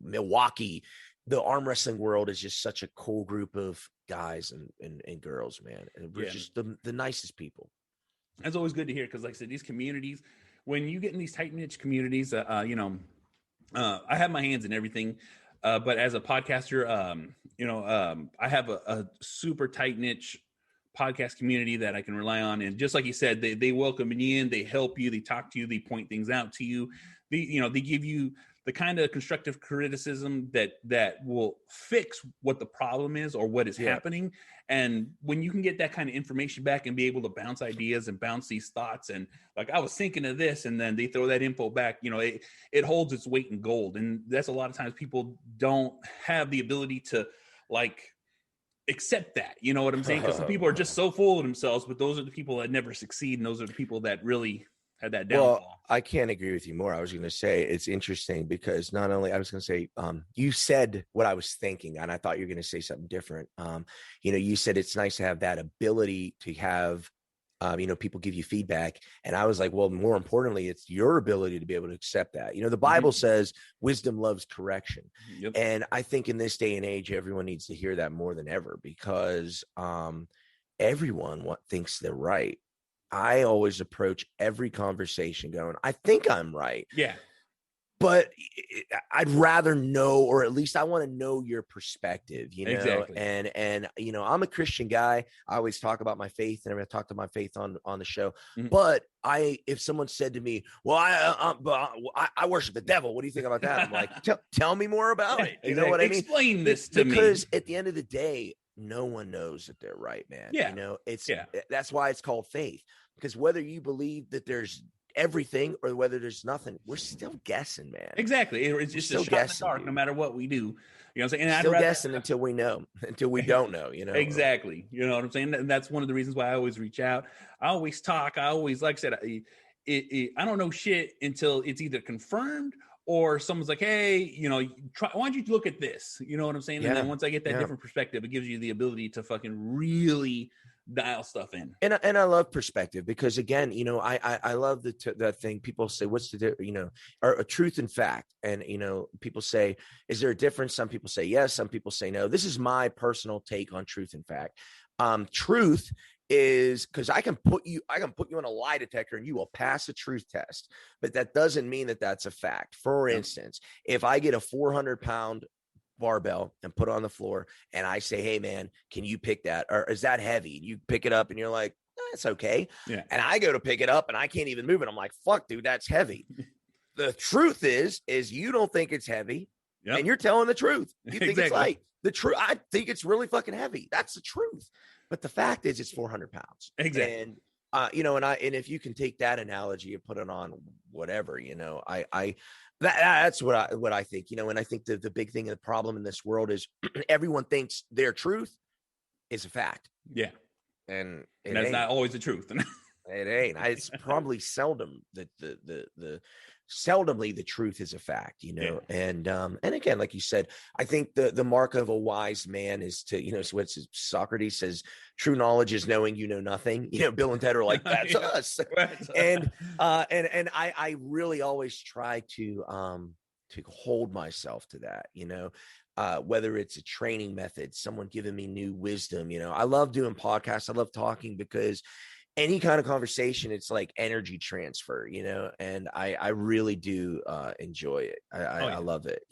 Milwaukee. The arm wrestling world is just such a cool group of guys and girls, man. And we're just the nicest people. That's always good to hear, because like I said, these communities, when you get in these tight-knit communities, you know, I have my hands in everything, but as a podcaster, you know, I have a super tight niche podcast community that I can rely on. And just like you said, they welcome you in, they help you, they talk to you, they point things out to you. They give you the kind of constructive criticism that will fix what the problem is or what is happening. And when you can get that kind of information back and be able to bounce ideas and bounce these thoughts, and like, I was thinking of this, and then they throw that info back, it holds its weight in gold. And that's a lot of times people don't have the ability to like accept that, you know what I'm saying? Because some people are just so full of themselves, but those are the people that never succeed, and those are the people that really had that downfall. Well, I can't agree with you more. I was going to say it's interesting because not only I was going to say, you said what I was thinking, and I thought you were going to say something different. You said it's nice to have that ability to have, people give you feedback. And I was like, well, more importantly, it's your ability to be able to accept that. The Bible says wisdom loves correction. Yep. And I think in this day and age, everyone needs to hear that more than ever because everyone thinks they're right. I always approach every conversation going, I think I'm right. Yeah. But I'd rather know, or at least I want to know your perspective, Exactly. And I'm a Christian guy. I always talk about my faith, and I talk to my faith on the show. Mm-hmm. But if someone said to me, well, I worship the devil, what do you think about that? I'm like, tell me more about it. You know what I mean? Explain this to me. Because at the end of the day, no one knows that they're right, man. Yeah. That's why it's called faith, because whether you believe that there's everything or whether there's nothing, we're still guessing, man. Exactly. It's just a shot in the dark, no matter what we do. You know what I'm saying? And still guessing until we don't know, Exactly. You know what I'm saying? And that's one of the reasons why I always reach out. I always talk. I always, like I said, I don't know shit until it's either confirmed or someone's like, hey, why don't you look at this? You know what I'm saying? And then once I get that different perspective, it gives you the ability to fucking really dial stuff in. And I love perspective because, again, I love the thing people say, what's the, or a truth and fact. And, people say, is there a difference? Some people say yes. Some people say no. This is my personal take on truth and fact. Truth is because I can put you on a lie detector and you will pass a truth test, but that doesn't mean that that's a fact. For instance, if I get a 400-pound barbell and put it on the floor and I say, hey man, can you pick that? Or is that heavy? You pick it up and you're like, it's okay. Yeah. And I go to pick it up and I can't even move it. I'm like, fuck, dude, that's heavy. The truth is you don't think it's heavy. Yep. And you're telling the truth. You think it's light. The truth, I think it's really fucking heavy. That's the truth. But the fact is it's 400 pounds. Exactly. And and if you can take that analogy and put it on whatever, that's what I think, and I think the big thing and the problem in this world is everyone thinks their truth is a fact. Yeah. And that's not always the truth. It ain't. It's probably seldom that seldomly the truth is a fact, and again, like you said, I think the mark of a wise man is to, so what Socrates says, true knowledge is knowing you know nothing. Bill and Ted are like, that's us. And I really always try to hold myself to that, whether it's a training method, someone giving me new wisdom, I love doing podcasts. I love talking because any kind of conversation, it's like energy transfer, and I really do enjoy it. I love it,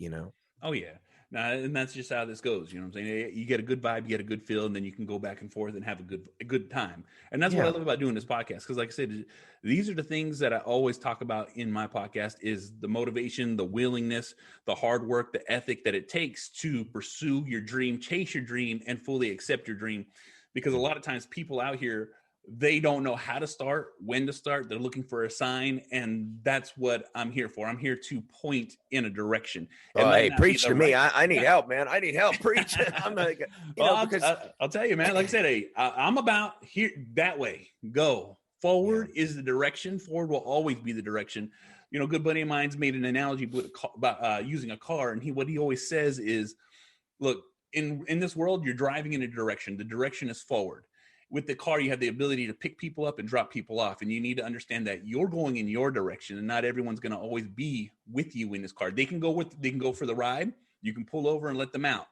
Oh yeah. And that's just how this goes. You know what I'm saying? You get a good vibe, you get a good feel, and then you can go back and forth and have a good time. And that's what I love about doing this podcast. Because like I said, these are the things that I always talk about in my podcast is the motivation, the willingness, the hard work, the ethic that it takes to pursue your dream, chase your dream, and fully accept your dream. Because a lot of times people out here, they don't know how to start, when to start. They're looking for a sign, and that's what I'm here for. I'm here to point in a direction. Hey, preach to me. I need help, man. I need help. Preach. I'm like, I'll tell you, man. Like I said, I'm about here that way. Go forward is the direction. Forward will always be the direction. A good buddy of mine's made an analogy about using a car, and what he always says is, look, in this world, you're driving in a direction. The direction is forward. With the car, you have the ability to pick people up and drop people off. And you need to understand that you're going in your direction and not everyone's going to always be with you in this car. They can go for the ride. You can pull over and let them out.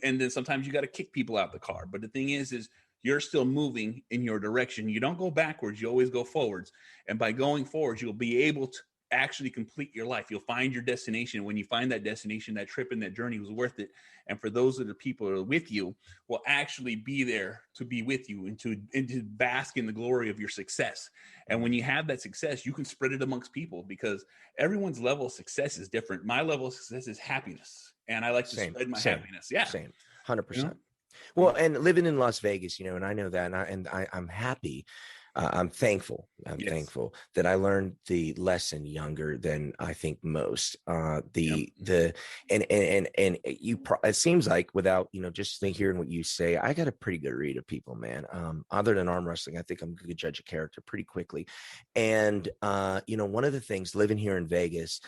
And then sometimes you got to kick people out the car. But the thing is you're still moving in your direction. You don't go backwards. You always go forwards. And by going forwards, you'll be able actually complete your life. You'll find your destination. When you find that destination, that trip and that journey was worth it. And for those of the people that are with you, will actually be there to be with you and to bask in the glory of your success. And when you have that success, you can spread it amongst people, because everyone's level of success is different. My level of success is happiness, and I like to spread my happiness. Yeah, same, 100%. You know? Well, and living in Las Vegas, and I know that, and I'm happy. I'm thankful. I'm thankful that I learned the lesson younger than I think most. It seems like, without just hearing what you say, I got a pretty good read of people, man. Other than arm wrestling, I think I'm a good judge of character pretty quickly. And one of the things living here in Vegas,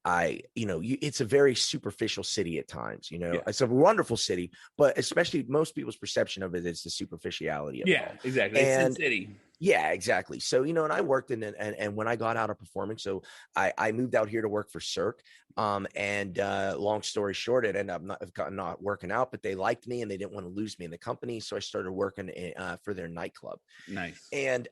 it's a very superficial city at times. It's a wonderful city, but especially most people's perception of it is the superficiality of it all. Exactly. And it's city. Yeah, exactly. So, and I worked and when I got out of performing, so I moved out here to work for Cirque. Long story short, it ended up not working out, but they liked me and they didn't want to lose me in the company. So I started working for their nightclub. Nice. And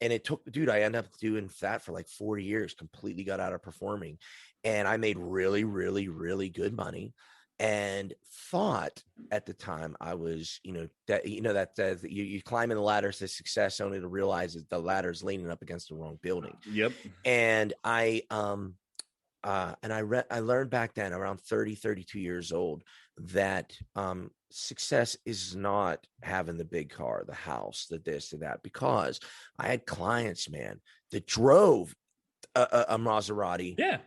it took, dude, I ended up doing that for like 4 years, completely got out of performing. And I made really, really, really good money, and thought at the time I was, that you climb in the ladders to success only to realize that the ladder's leaning up against the wrong building. Yep. And I learned back then, around 30, 32 years old, that success is not having the big car, the house, the this, and that, because I had clients, man, that drove a Maserati. Yeah.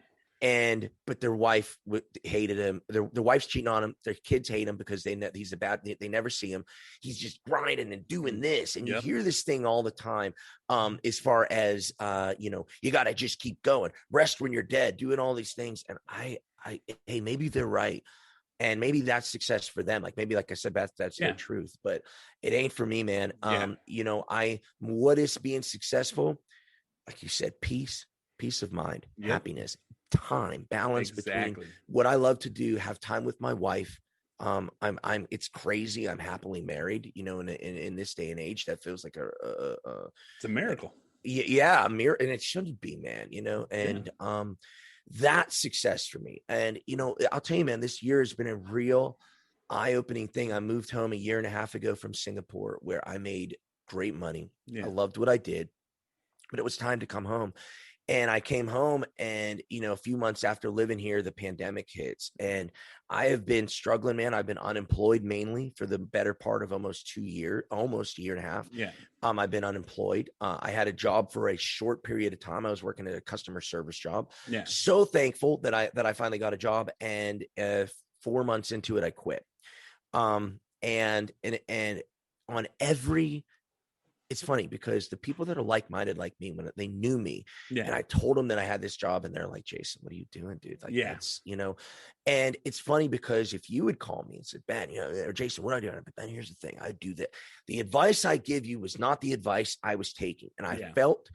But their wife hated him. Their wife's cheating on him. Their kids hate him because they never see him. He's just grinding and doing this. And you hear this thing all the time. As far as, you got to just keep going, rest when you're dead, doing all these things. And hey, maybe they're right. And maybe that's success for them. Like, maybe, like I said, that's their truth, but it ain't for me, man. What is being successful? Like you said, peace of mind, happiness, time, balance between what I love to do, have time with my wife. It's crazy. I'm happily married, in this day and age, that feels like it's a miracle. A miracle. And it shouldn't be, man, and, that's success for me. And, I'll tell you, man, this year has been a real eye-opening thing. I moved home a year and a half ago from Singapore, where I made great money. I loved what I did, but it was time to come home. And I came home, and, a few months after living here, the pandemic hits, and I have been struggling, man. I've been unemployed mainly for the better part of almost a year and a half. Yeah. I've been unemployed. I had a job for a short period of time. I was working at a customer service job. Yeah. So thankful that I finally got a job. And 4 months into it, I quit. And on every, it's funny because the people that are like-minded like me, when they knew me, and I told them that I had this job, and they're like, Jason, what are you doing, dude? Like, that's, and it's funny because if you would call me and said, Ben, or Jason, what are you doing? But Ben, here's the thing. I do that. The advice I give you was not the advice I was taking. And I felt,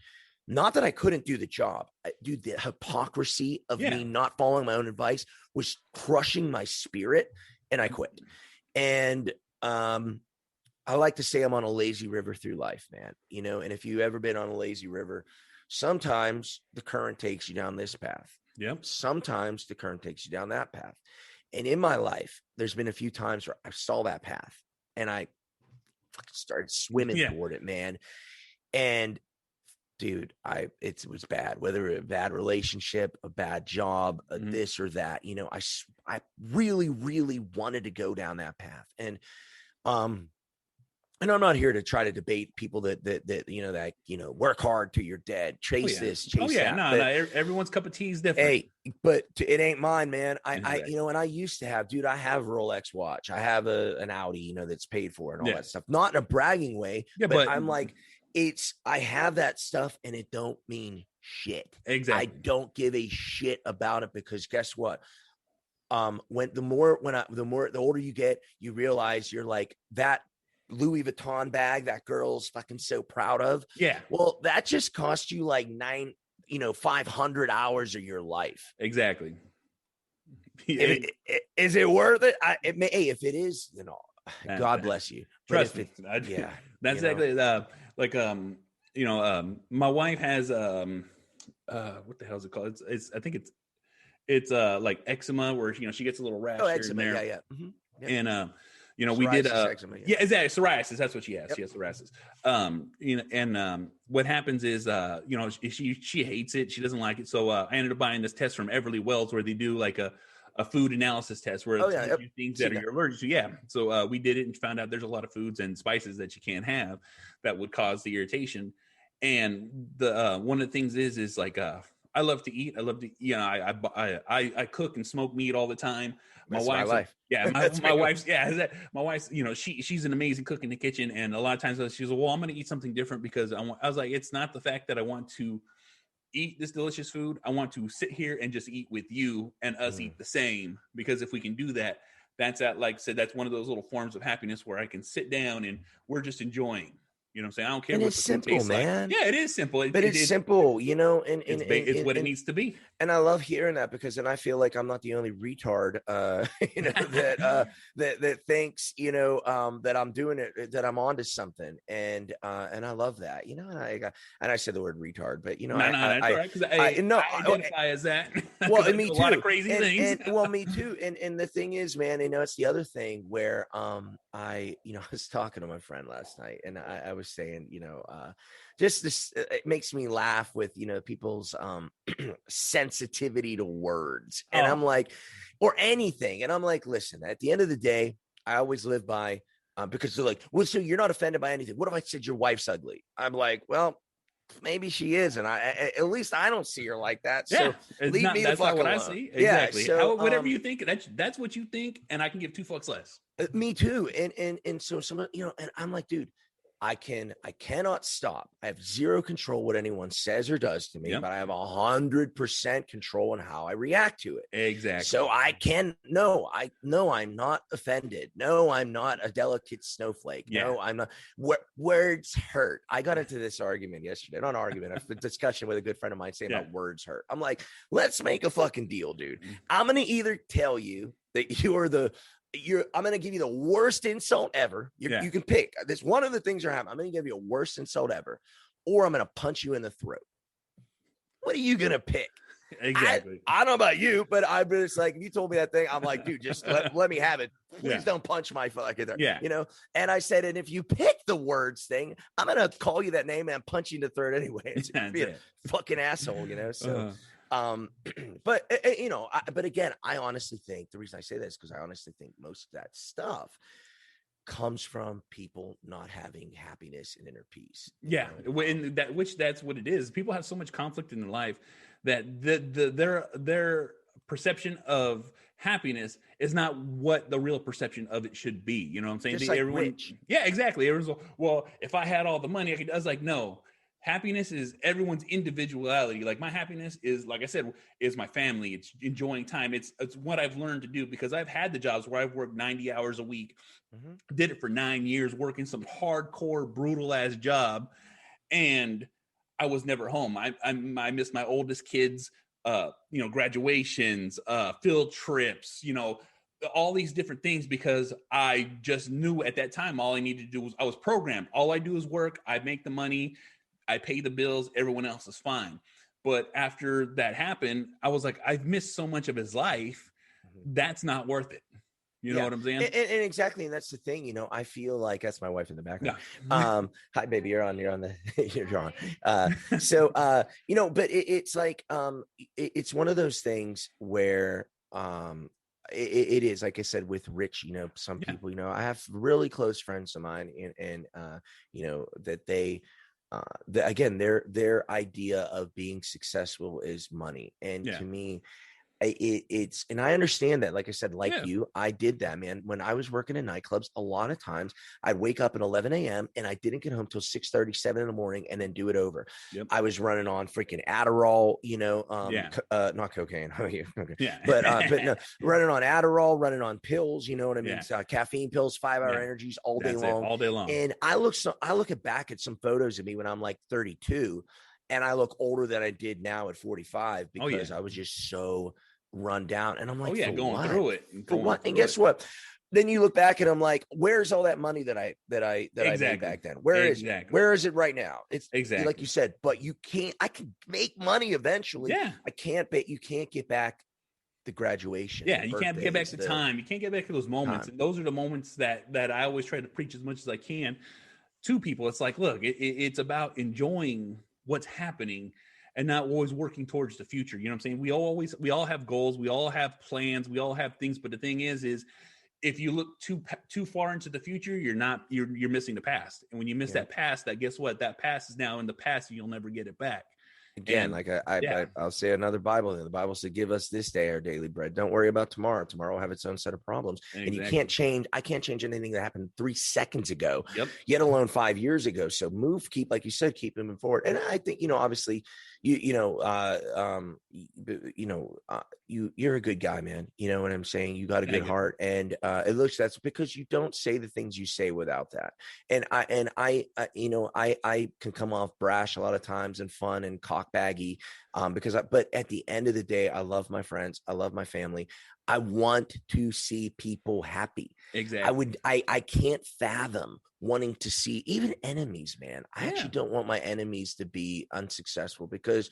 not that I couldn't do the job, dude, the hypocrisy of me not following my own advice was crushing my spirit, and I quit. And, I like to say I'm on a lazy river through life, man, and if you've ever been on a lazy river, sometimes the current takes you down this path. Yep. Sometimes the current takes you down that path. And in my life, there's been a few times where I saw that path and I fucking started swimming toward it, man. And dude, it was bad, whether a bad relationship, a bad job, this or that, I really, really wanted to go down that path. And I'm not here to try to debate people that work hard till you're dead, chase this, chase that. No, everyone's cup of tea is different. Hey, but it ain't mine, man. And I used to have, dude, I have a Rolex watch. I have an Audi, that's paid for and all that stuff. Not in a bragging way, but I'm like, I have that stuff and it don't mean shit. Exactly. I don't give a shit about it, because guess what? The older you get, you realize you're like, that Louis Vuitton bag that girl's fucking so proud of. Yeah. Well, that just cost you like 500 hours of your life. Exactly. Is it worth it? If it is, God bless you. Trust me. That's exactly my wife has what the hell is it called? It's I think it's like eczema, where she gets a little rash here eczema, and there. yeah. Mm-hmm. Yep. And we did eczema, yeah, exactly, psoriasis. That's what she has. Yep. She has psoriasis. What happens is she hates it. She doesn't like it. So I ended up buying this test from Everly Wells where they do like a food analysis test where it tells you things that you're allergic to. Yeah. So we did it and found out there's a lot of foods and spices that you can't have that would cause the irritation. And the one of the things is like I love to eat. I love to, I cook and smoke meat all the time. My wife. Yeah, my wife's she's an amazing cook in the kitchen, and a lot of times she's like, well, I'm going to eat something different because I was like, it's not the fact that I want to eat this delicious food. I want to sit here and just eat with you and us eat the same, because if we can do that, that's like I said, that's one of those little forms of happiness where I can sit down and we're just enjoying. You know what I'm saying? I don't care. And what it's simple, man. Like. Yeah, it is simple. It's simple, and it's what it needs to be. And I love hearing that, because then I feel like I'm not the only retard, that thinks, that I'm doing it, that I'm onto something, and I love that, and I said the word retard, but that's all right, because I identify as that. Well, me too. A lot of crazy things. Well, me too. And the thing is, man, it's the other thing where I was talking to my friend last night, and I was saying, just this, it makes me laugh with, people's sensitivity to words. And I'm like, or anything. And I'm like, listen, at the end of the day, I always live by, because they're like, well, so you're not offended by anything. What if I said your wife's ugly? I'm like, well, maybe she is, and at least I don't see her like that. So leave me the fuck alone. That's not what I see. Exactly. Yeah, so, whatever you think, that's what you think, and I can give 2 fucks less. Me too. And so someone, and I'm like, dude, I cannot stop. I have zero control what anyone says or does to me, but I have 100% control on how I react to it. Exactly. So I I'm not offended. No, I'm not a delicate snowflake. Yeah. No, I'm not. Words hurt. I got into this argument yesterday, not an argument, a discussion with a good friend of mine saying about words hurt. I'm like, let's make a fucking deal, dude. I'm going to either tell you that I'm going to give you the worst insult ever. You can pick. This one of the things you're having. I'm going to give you a worst insult ever, or I'm going to punch you in the throat. What are you going to pick? Exactly. I don't know about you, but it's like, if you told me that thing, I'm like, dude, just let me have it. Please don't punch my fucking there. Yeah. And I said, and if you pick the words thing, I'm going to call you that name and punch you in the throat anyway. It's be a fucking asshole, So. But again, I honestly think the reason I say this, because I honestly think most of that stuff comes from people not having happiness and inner peace. Yeah. That's what it is. People have so much conflict in their life that their perception of happiness is not what the real perception of it should be. You know what I'm saying? Just like rich. Yeah, exactly. Everyone's like, well, if I had all the money, I was like, no. Happiness is everyone's individuality. Like my happiness is, like I said, is my family. It's enjoying time. It's what I've learned to do, because I've had the jobs where I've worked 90 hours a week, did it for 9 years, working some hardcore, brutal ass job. And I was never home. I missed my oldest kids, graduations, field trips, all these different things, because I just knew at that time, all I needed to do was, I was programmed. All I do is work. I make the money. I pay the bills, everyone else is fine. But after that happened, I was like, I've missed so much of his life. That's not worth it. You know what I'm saying? And exactly. And that's the thing, I feel like that's my wife in the background. Yeah. Hi, baby, you're on you're on. But it's like, it's one of those things where, it is, like I said, with Rich, some people, I have really close friends of mine and that they, again, their idea of being successful is money. And to me, it's, and I understand that, like I said, you, I did that, man. When I was working in nightclubs, a lot of times I'd wake up at 11 a.m. and I didn't get home till 6:30, 7 in the morning, and then do it over. I was running on freaking Adderall, not cocaine. Okay. But no, running on Adderall, running on pills, you know what I mean? Caffeine pills, 5-hour energies all day long. And I look back at some photos of me when I'm like 32, and I look older than I did now at 45, because I was just so run down. And I'm like, going through it. For what? And guess what? then you look back and I'm like, where's all that money that I made back then? Where is it right now? It's exactly like you said, but I can make money eventually. Yeah. You can't get back the graduation. Yeah, you can't get back to time. You can't get back to those moments. Time. And those are the moments that I always try to preach as much as I can to people. It's like, look, it's about enjoying what's happening and not always working towards the future. You know what I'm saying? We all have goals, we all have plans, we all have things, but the thing is if you look too far into the future, you're missing the past. And when you miss that past, guess what? That past is now in the past and you'll never get it back. Again, I'll say another Bible. The Bible said, give us this day our daily bread. Don't worry about tomorrow. Tomorrow will have its own set of problems. Exactly. And I can't change anything that happened 3 seconds ago, yep. Yet alone 5 years ago. So like you said, keep moving forward. And I think, obviously you're a good guy, man. You know what I'm saying? You got a good heart. And that's because you don't say the things you say without that. And I can come off brash a lot of times and fun and cockbaggy but at the end of the day, I love my friends. I love my family. I want to see people happy. Exactly. I can't fathom wanting to see even enemies, man. I actually don't want my enemies to be unsuccessful because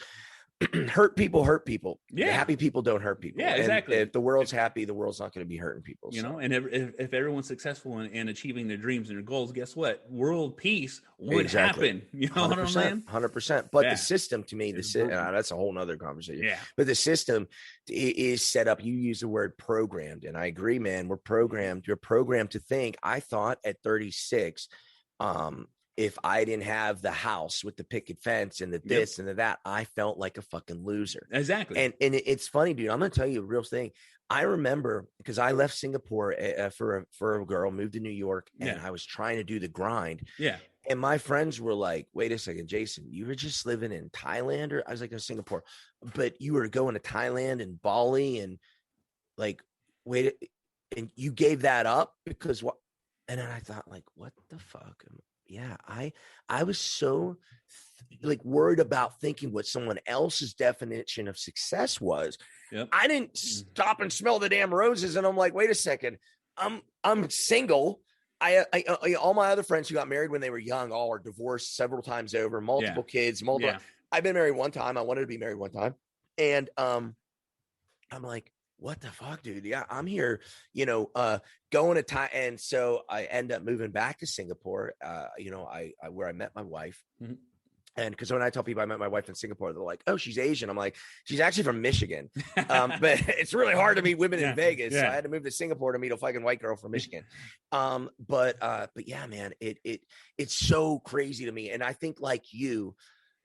hurt people. Yeah. Happy people don't hurt people. Yeah, exactly. And if the world's happy, the world's not going to be hurting people. And if everyone's successful in achieving their dreams and their goals, guess what? World peace would happen. You know what I'm saying? 100%. But the system, to me, that's a whole nother conversation. Yeah. But the system is set up. You use the word programmed, and I agree, man. We're programmed. You're programmed to think. I thought at 36, if I didn't have the house with the picket fence and the this and the that, I felt like a fucking loser. Exactly. And it's funny, dude. I'm going to tell you a real thing. I remember because I left Singapore for a girl, moved to New York, and I was trying to do the grind. Yeah. And my friends were like, wait a second, Jason, you were just living in Thailand? Or I was like, in Singapore, but you were going to Thailand and Bali and like, wait, and you gave that up because what? And then I thought, like, what the fuck? Yeah, I was so like worried about thinking what someone else's definition of success was. Yep. I didn't stop and smell the damn roses, and I'm like, wait a second, I'm single. I all my other friends who got married when they were young all are divorced several times over, multiple kids, multiple. Yeah. I've been married one time. I wanted to be married one time, and I'm like, what the fuck, dude? Yeah, I'm here, going to Thai. And so I end up moving back to Singapore, where I met my wife. Mm-hmm. And because when I tell people I met my wife in Singapore, they're like, oh, she's Asian. I'm like, she's actually from Michigan. But it's really hard to meet women in Vegas. Yeah. So I had to move to Singapore to meet a fucking white girl from Michigan. But yeah, man, it's so crazy to me. And I think like you,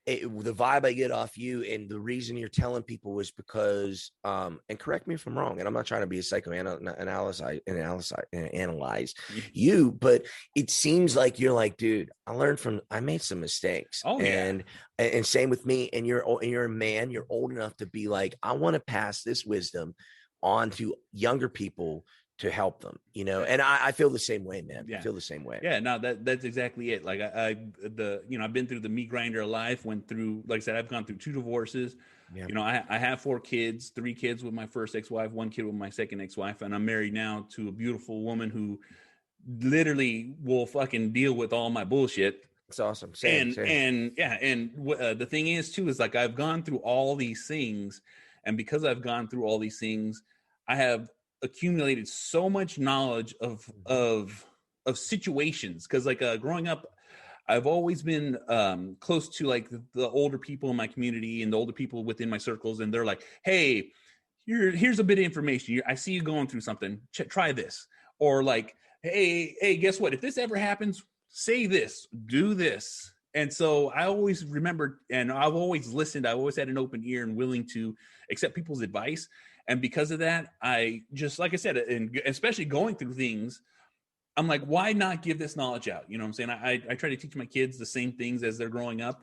the vibe I get off you and the reason you're telling people was because, and correct me if I'm wrong, and I'm not trying to be a psychoanalyze you, but it seems like you're like, dude, I made some mistakes. Oh, yeah. And same with me. And you're a man, you're old enough to be like, I want to pass this wisdom on to younger people to help them, and I feel the same way, man. I feel the same way. Yeah, no, that's exactly it. Like I've been through the meat grinder of life, went through, like I said, I've gone through 2 divorces. Yeah. I have 4 kids, 3 kids with my first ex-wife, 1 kid with my second ex-wife. And I'm married now to a beautiful woman who literally will fucking deal with all my bullshit. It's awesome. Same. The thing is too, is like, I've gone through all these things. And because I've gone through all these things, I have accumulated so much knowledge of situations. Cause like growing up, I've always been close to like the older people in my community and the older people within my circles. And they're like, hey, here's a bit of information. I see you going through something. Try this. Or like, hey, guess what? If this ever happens, say this, do this. And so I always remembered, and I've always listened. I've always had an open ear and willing to accept people's advice. And because of that, I just, like I said, and especially going through things, I'm like, why not give this knowledge out? You know what I'm saying? I try to teach my kids the same things as they're growing up.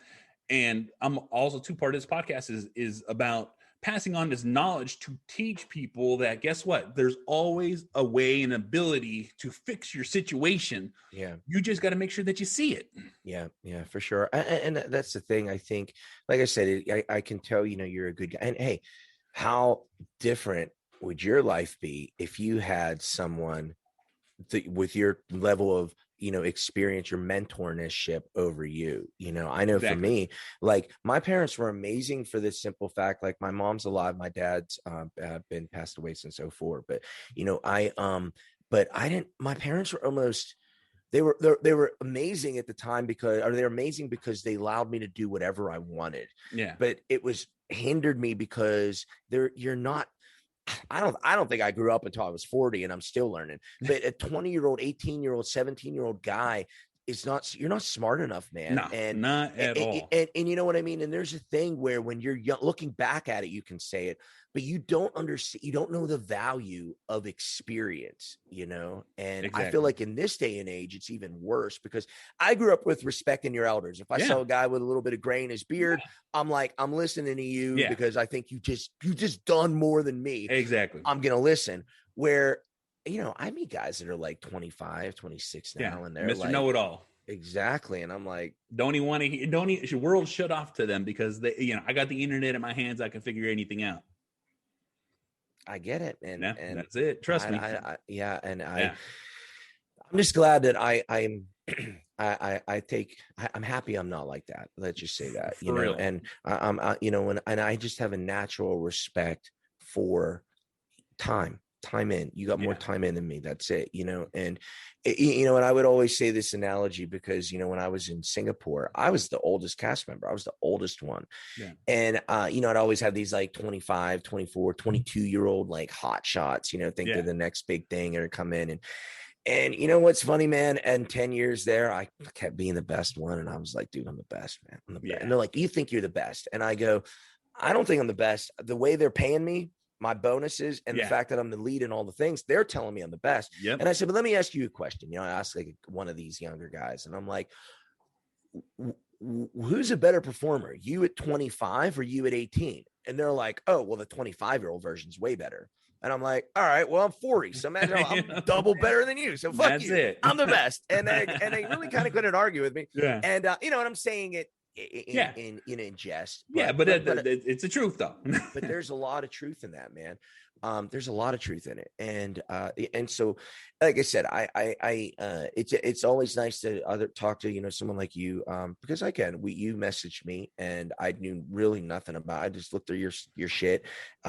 And I'm also, part of this podcast is about passing on this knowledge to teach people that, guess what? There's always a way and ability to fix your situation. Yeah. You just got to make sure that you see it. Yeah, for sure. And that's the thing. I think, like I said, I can tell, you're a good guy. And hey, how different would your life be if you had someone with your level of, experience, your mentorship over you. I know for me, like my parents were amazing for this simple fact. Like my mom's alive, my dad's been passed away since '04. But my parents were almost, they were amazing at the time they're amazing because they allowed me to do whatever I wanted. Yeah. But it was hindered me because you're not, I don't think I grew up until I was 40 and I'm still learning. But a 20-year-old, 18-year-old, 17-year-old guy you're not smart enough, man. No, and not at all. And you know what I mean? And there's a thing where when you're looking back at it, you can say it, but you don't understand, you don't know the value of experience, and exactly. I feel like in this day and age, it's even worse because I grew up with respecting your elders. If I saw a guy with a little bit of gray in his beard, I'm like, I'm listening to you because I think you just done more than me. Exactly. I'm going to listen. Where, I meet guys that are like 25, 26 now, and they're Mr. like, know-it-all. Exactly. And I'm like, don't your world shut off to them because I got the internet in my hands. I can figure anything out. I get it. And that's it. Trust me. I'm just glad that I'm happy I'm not like that. Let's just say that, real. And and I just have a natural respect for time in. You got more time in than me. That's it, and and I would always say this analogy because, when I was in Singapore, I was the oldest cast member. I was the oldest one. Yeah. And, I'd always have these like 25, 24, 22-year-old like hot shots, think they're the next big thing or come in. And what's funny, man? And 10 years there, I kept being the best one. And I was like, dude, I'm the best, man. I'm the best. And they're like, you think you're the best? And I go, I don't think I'm the best. The way they're paying me, my bonuses, and the fact that I'm the lead in all the things, they're telling me I'm the best. Yep. And I said, but let me ask you a question. I asked like one of these younger guys, and I'm like, who's a better performer, you at 25 or you at 18? And they're like, oh, well, the 25-year-old version's way better. And I'm like, all right, well, I'm 40. So imagine I'm double better than you. So fuck That's you. It. I'm the best. And they really kind of couldn't argue with me. Yeah. And, and I'm saying it in jest. But it's the truth though. But there's a lot of truth in that, man. There's a lot of truth in it. And so, like I said, it's always nice to talk to, someone like you, because again, you messaged me and I knew really nothing about, I just looked through your shit,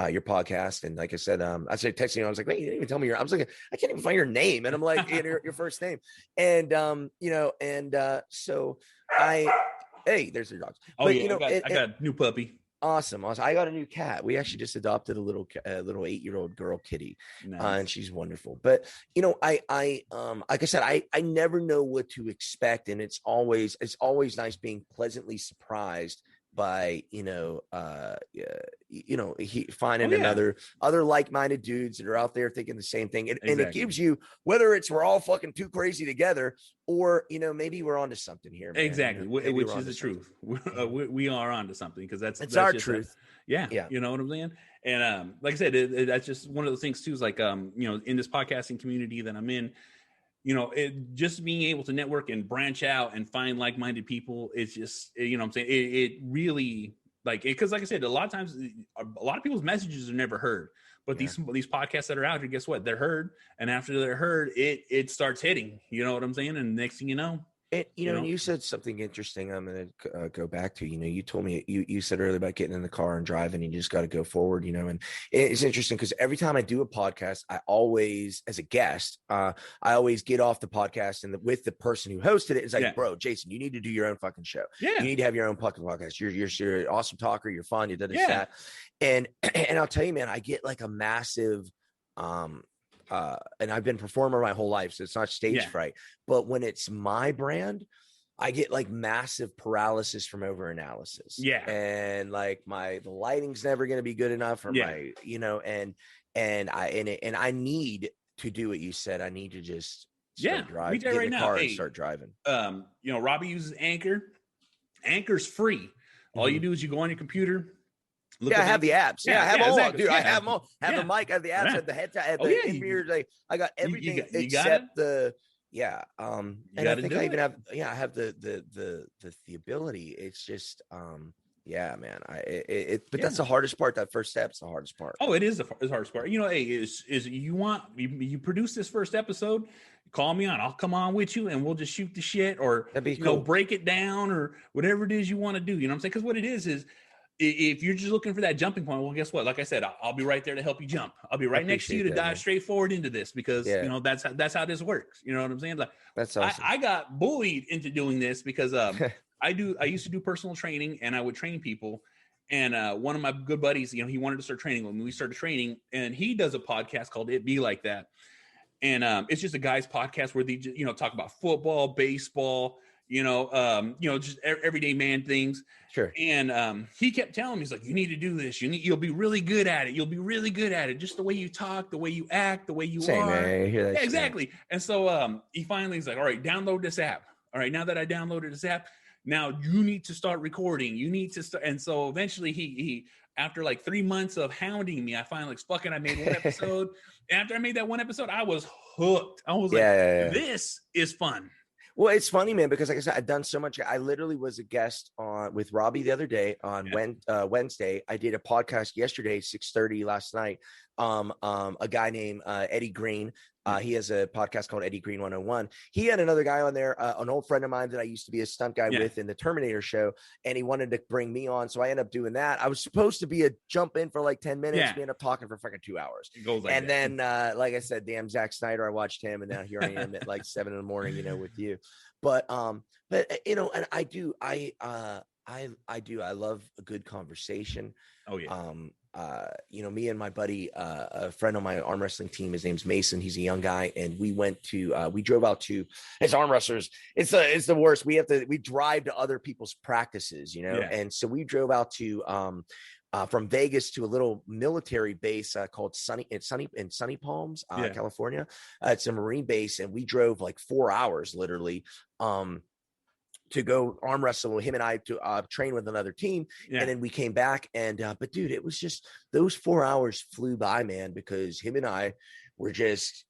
your podcast. And like I said, I said, texting you, I was like, wait, you didn't even tell me I was like, I can't even find your name. And I'm like, your first name. And, so hey, there's your dogs. Oh, but, I got a new puppy. Awesome. I got a new cat. We actually just adopted a little 8-year-old girl kitty. Nice. And she's wonderful. But, like I said, I never know what to expect. And it's always nice being pleasantly surprised by, finding other like-minded dudes that are out there thinking the same thing. And it gives you, whether it's we're all fucking too crazy together or, maybe we're onto something here. Man. Exactly. Which is the truth. We are onto something because that's our truth. Yeah. You know what I'm saying? And like I said, that's just one of the things too, is like, in this podcasting community that I'm in, just being able to network and branch out and find like-minded people, it's just, what I'm saying, it really, like, because like I said, a lot of times, a lot of people's messages are never heard, but these podcasts that are out here, guess what? They're heard. And after they're heard, it starts hitting, you know what I'm saying? And next thing you know, and you said something interesting. I'm going to go back to, you told me, you said earlier about getting in the car and driving, and you just got to go forward, and it's interesting because every time I do a podcast, I always, as a guest, I always get off the podcast and with the person who hosted it is like, bro, Jason, you need to do your own fucking show. Yeah. You need to have your own fucking podcast. You're an awesome talker. You're fun. You did this, that. And I'll tell you, man, I get like a massive, and I've been a performer my whole life, so it's not stage fright. But when it's my brand, I get like massive paralysis from overanalysis. Yeah. And like the lighting's never going to be good enough for my, and I need to do what you said. I need to just drive, get in the car and start driving. Robbie uses Anchor. Anchor's free. All you do is you go on your computer. I have the apps. I have them all, dude. I have them all. Have the mic, I have the apps, I have the headset, I have the in-ears. I got everything except the and I think I even have I have the ability. It's just Yeah, man. But that's the hardest part. That first step's the hardest part. Oh, it is the hardest part. Hey, is you produce this first episode, call me on. I'll come on with you and we'll just shoot the shit, or That'd be cool. break it down, or whatever it is you want to do. You know what I'm saying? Because what it is if you're just looking for that jumping point, well, guess what? Like I said, I'll be right there to help you jump. I'll be right next to you to dive straight forward into this, because that's how this works. You know what I'm saying? Like, that's awesome. I got bullied into doing this because I used to do personal training, and I would train people. And one of my good buddies, he wanted to start training when we started training, and he does a podcast called It Be Like That. And it's just a guy's podcast where they talk about football, baseball, just everyday man things. Sure. And he kept telling me, he's like, you need to do this. You'll be really good at it. You'll be really good at it. Just the way you talk, the way you act, the way you are. Man, I hear that yeah, exactly. And so he finally is like, all right, download this app. All right, now that I downloaded this app, now you need to start recording. You need to start. And so eventually he after like 3 months of hounding me, I finally I made one episode. After I made that one episode, I was hooked. I was this is fun. Well, it's funny, man, because like I said, I've done so much. I literally was a guest with Robbie the other day on Wednesday. I did a podcast yesterday, 6:30 last night. A guy named Eddie Green. He has a podcast called Eddie Green 101. He had another guy on there, an old friend of mine that I used to be a stunt guy with in the Terminator show, and he wanted to bring me on. So I ended up doing that. I was supposed to be a jump in for like 10 minutes. We ended up talking for fucking 2 hours. Then, like I said, damn Zack Snyder, I watched him, and now here I am at like 7 in the morning, with you. But and I do, I love a good conversation. Oh yeah. Me and my buddy, a friend on my arm wrestling team, his name's Mason. He's a young guy. And we drove out to, as arm wrestlers, it's the worst. We drive to other people's practices, And so we drove out to, from Vegas to a little military base called Sunny Palms, California. It's a Marine base. And we drove like 4 hours, literally, to go arm wrestle with him, and I to train with another team. And then we came back, and but dude, it was just, those 4 hours flew by, man, because him and I were just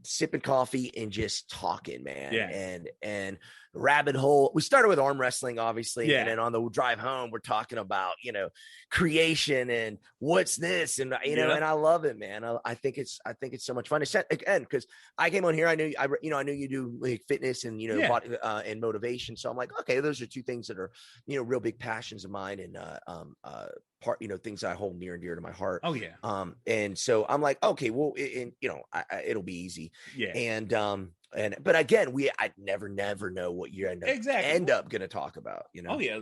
sipping coffee and just talking, man. And rabbit hole. We started with arm wrestling, obviously, and then on the drive home, we're talking about creation and what's this, and and I love it, man. I think it's so much fun. Again, because I came on here, I knew you do like fitness and body, and motivation, so I'm like, okay, those are two things that are real big passions of mine, and things I hold near and dear to my heart. Oh yeah. And so I'm like, okay, well, it'll be easy. But again, I never know what you end up going to talk about, Oh yeah.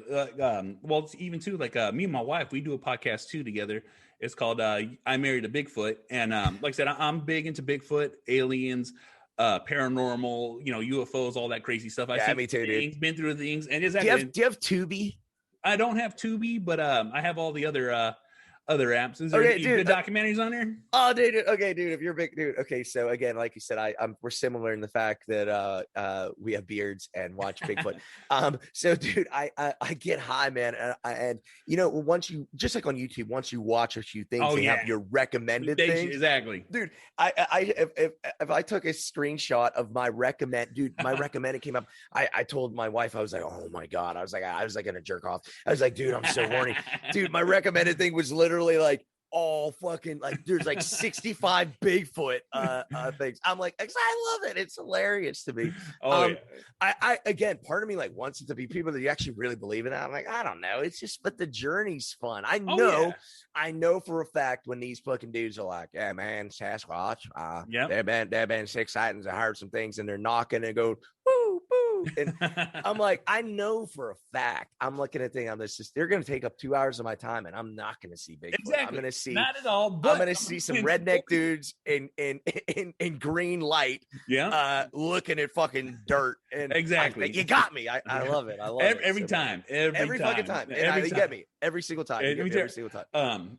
Well, it's even too, like me and my wife, we do a podcast too together. It's called I Married a Bigfoot. And like I said, I'm big into Bigfoot, aliens, paranormal, UFOs, all that crazy stuff. I've seen me too, things, dude. Been through things. And do you have Tubi? I don't have Tubi, but I have all the other apps. Is there good documentaries on there? Oh, dude. Okay, dude. If you're a big dude. Okay, so again, like you said, we're similar in the fact that we have beards and watch Bigfoot. So dude, I get high, man, and once you, just like on YouTube, once you watch a few things, they have your recommended things. Exactly, dude. If I took a screenshot of my recommended came up. I told my wife, I was like, oh my god, I was like gonna jerk off. I was like, dude, I'm so horny, dude. My recommended thing was literally like all fucking, like, there's like 65 Bigfoot things. I'm like, I love it. It's hilarious to me. I again, part of me like wants it to be people that you actually really believe in that. I'm like, I don't know. It's just, but the journey's fun. I know for a fact when these fucking dudes are like, yeah, man, Sasquatch. There been 6 sightings. I heard some things, and they're knocking and go, woo, boo. And I'm like, I know for a fact. I'm looking at things. They're going to take up 2 hours of my time, and I'm not going to see Bigfoot. Exactly. I'm going to see, not at all. But I'm going to see some redneck dudes in green light, looking at fucking dirt. And exactly, you got me. I love it. I love it every time. Every fucking time. You get me every single time. Every single time.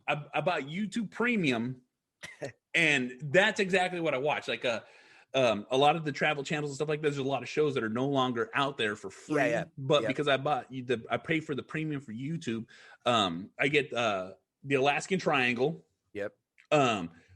I bought YouTube Premium, and that's exactly what I watch. Like a lot of the travel channels and stuff like that, there's a lot of shows that are no longer out there for free. But because I pay for the premium for YouTube, I get the Alaskan Triangle.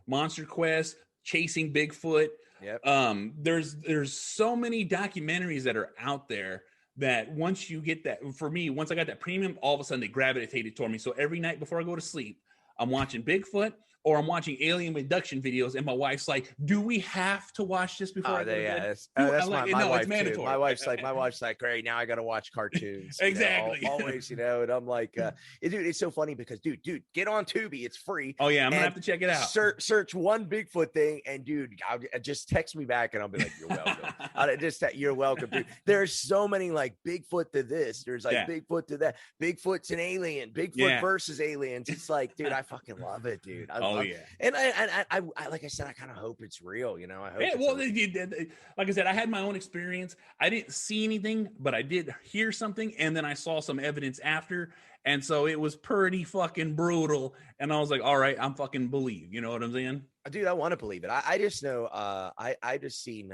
Monster Quest, Chasing Bigfoot. There's so many documentaries that are out there that once you get that, for me, once I got that premium, all of a sudden they gravitated toward me. So every night before I go to sleep, I'm watching Bigfoot or I'm watching alien abduction videos, and my wife's like, "Do we have to watch this before I go to bed?" That's my wife it's mandatory. too. My wife's like, great, now I got to watch cartoons. Exactly. Always, and I'm like, dude, it's so funny because, dude, get on Tubi, it's free. Oh yeah, I'm gonna have to check it out. Search one Bigfoot thing, and dude, just text me back, and I'll be like, you're welcome. You're welcome, dude. There's so many like Bigfoot to this. There's like Bigfoot to that. Bigfoot's an alien. Bigfoot versus aliens. It's like, dude, I fucking love it, dude. And I like I said, I kind of hope it's real, I hope. Yeah, well, like I said, I had my own experience. I didn't see anything, but I did hear something, and then I saw some evidence after, and so it was pretty fucking brutal. And I was like, all right, I'm fucking believe. You know what I'm saying? Dude, I want to believe it. I just know, I just seen,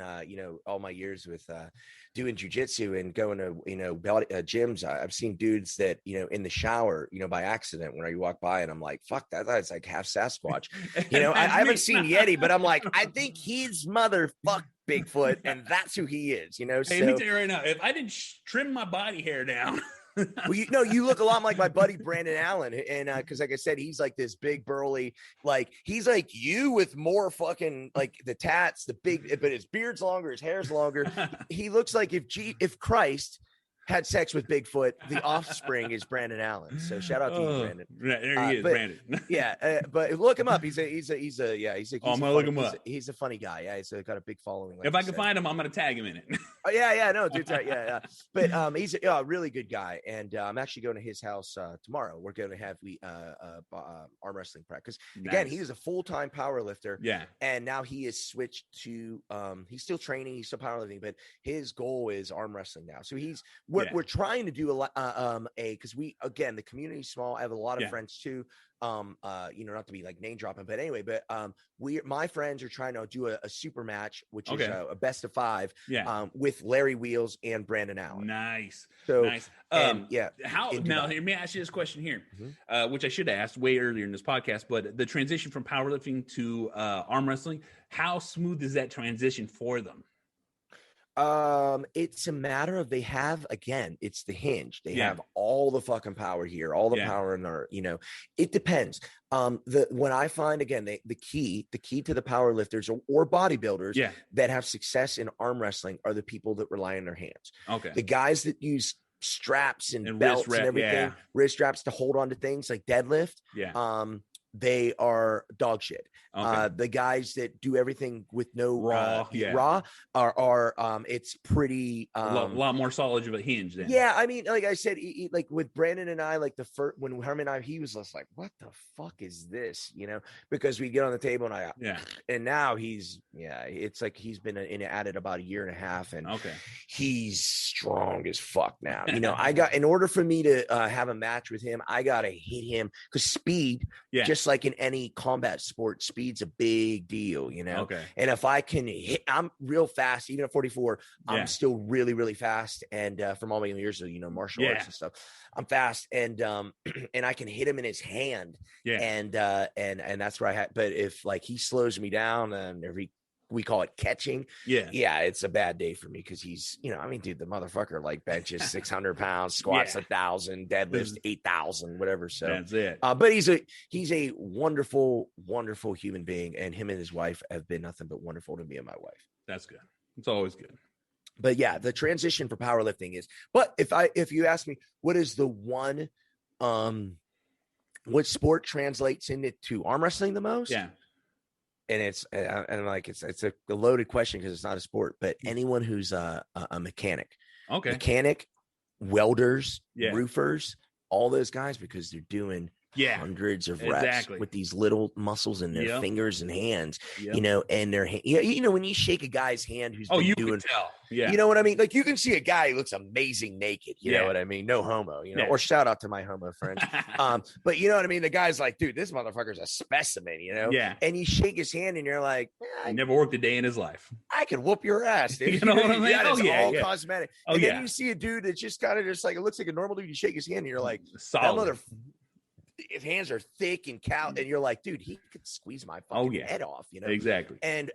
all my years with doing jujitsu and going to, gyms. I've seen dudes that, in the shower, by accident when you walk by, and I'm like, fuck, that's like half Sasquatch. I haven't seen Yeti, but I'm like, I think he's motherfuck Bigfoot, and that's who he is, Hey, let me tell you right now, if I didn't trim my body hair down. Well, you look a lot like my buddy Brandon Allen, and because like I said, he's like this big burly, like he's like you with more fucking like the tats, the big, but his beard's longer, his hair's longer. He looks like if Christ had sex with Bigfoot, the offspring is Brandon Allen. So shout out to you, Brandon. There he is, Brandon. But look him up. He's a look him up. He's a funny guy. Yeah, he's got a big following. If I can find him, I'm gonna tag him in it. No, dude, yeah. But he's a really good guy, and I'm actually going to his house tomorrow. We're going to have arm wrestling practice. Again, he was a full-time power lifter. Yeah, and now he has switched to he's still training, he's still powerlifting, but his goal is arm wrestling now. So we're trying to do a lot because the community's small. I have a lot of friends too. Not to be like name dropping, but anyway, my friends are trying to do a super match, which is a best of 5 with Larry Wheels and Brandon Allen. Nice. So nice. How now let me ask you this question here, which I should have asked way earlier in this podcast, but the transition from powerlifting to arm wrestling, how smooth is that transition for them? It's a matter of it's the hinge. They have all the fucking power here, all the power in their, it depends. When I find again, the key to the power lifters or bodybuilders that have success in arm wrestling are the people that rely on their hands. Okay. The guys that use straps and belts and everything, wrist straps to hold on to things like deadlift. They are dog shit. Okay. The guys that do everything with no raw are it's pretty a lot more solid of a hinge then. Yeah, I mean, like I said, like with Brandon and I, like the first when Herman and I, he was just like, "What the fuck is this?" Because we get on the table and now it's like he's been at it about a year and a half, and he's strong as fuck now. In order for me to have a match with him, I gotta hit him because speed, just like in any combat sport, speed's a big deal, and if I can hit, I'm real fast. Even at 44, I'm still really, really fast, and from all my years of martial arts and stuff, I'm fast, and I can hit him in his hand, and that's where I had. But if like he slows me down, and we call it catching. It's a bad day for me because he's, dude, the motherfucker like benches 600 pounds, squats 1,000, deadlifts 8,000, whatever. So that's it. But he's a wonderful, wonderful human being, and him and his wife have been nothing but wonderful to me and my wife. That's good. It's always good. But the transition for powerlifting is. But if you ask me, what is the one, what sport translates into arm wrestling the most? Yeah. And it's a loaded question because it's not a sport, but anyone who's a mechanic, welders, roofers, all those guys, because they're doing hundreds of reps with these little muscles in their fingers and hands, and their hand. When you shake a guy's hand who's been doing, can tell. You know what I mean? Like you can see a guy who looks amazing naked. You know what I mean? No homo. Or shout out to my homo friends. But you know what I mean? The guy's like, dude, this motherfucker's a specimen. And you shake his hand, and you're like, he never worked a day in his life. I could whoop your ass, dude. You know what I mean? All cosmetic. And then you see a dude that's just kind of just like, it looks like a normal dude. You shake his hand, and you're like, solid. His hands are thick and and you're like, dude, he could squeeze my fucking head off, Exactly. And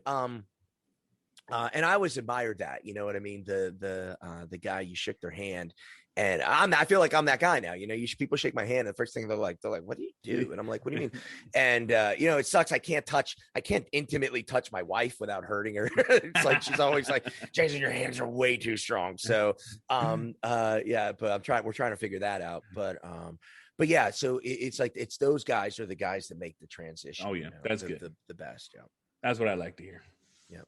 And I always admired that, you know what I mean? The guy, you shook their hand, and I feel like I'm that guy now. You know, people shake my hand, and the first thing they're like, what do you do? And I'm like, what do you mean? And you know, it sucks. I can't intimately touch my wife without hurting her. It's like she's always like, Jason, your hands are way too strong. So yeah, but we're trying to figure that out. But yeah, so it's like those guys are the guys that make the transition. Oh yeah, you know, that's good. The best. Yeah, that's what I like to hear. Yeah.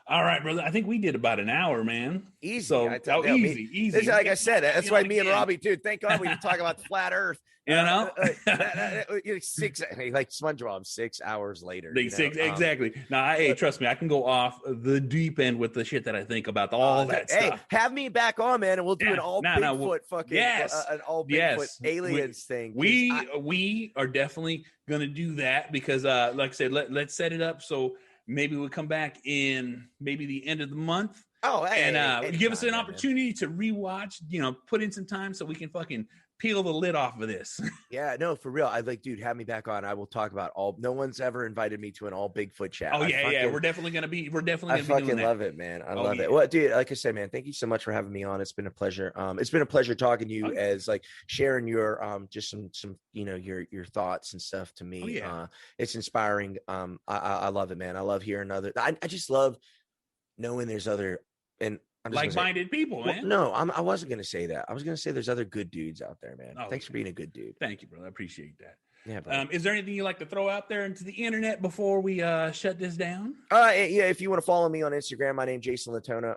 All right, brother. I think we did about an hour, man. Easy. So, easy. This, like I said, that's why me and Robbie, dude, thank God we can talk about the flat earth. You know? 6, like SpongeBob, 6 hours later. Exactly. Now, hey, trust me, I can go off the deep end with the shit that I think about all that stuff. Hey, have me back on, man, and we'll do an all Bigfoot fucking, an all Bigfoot aliens thing. We are definitely gonna do that because, like I said, let's set it up so maybe we'll come back in maybe the end of the month. Oh, hey, and give us an opportunity to rewatch, you know, put in some time so we can fucking peel the lid off of this. Yeah, no, for real. Dude, have me back on. I will talk about no one's ever invited me to an all Bigfoot chat. Oh yeah, we're definitely gonna be doing that. I fucking love it, man. I love it. Well, dude, like I said, man, thank you so much for having me on. It's been a pleasure. It's been a pleasure talking to you as like sharing your just some you know your thoughts and stuff to me. It's inspiring. I love it, man. I love hearing I just love knowing there's other and like-minded people, man. No, I wasn't going to say that. I was going to say there's other good dudes out there, man. Thanks for being a good dude. Thank you, brother. I appreciate that. Yeah, is there anything you like to throw out there into the internet before we shut this down? Yeah, if you want to follow me on Instagram, my name's Jason Latona,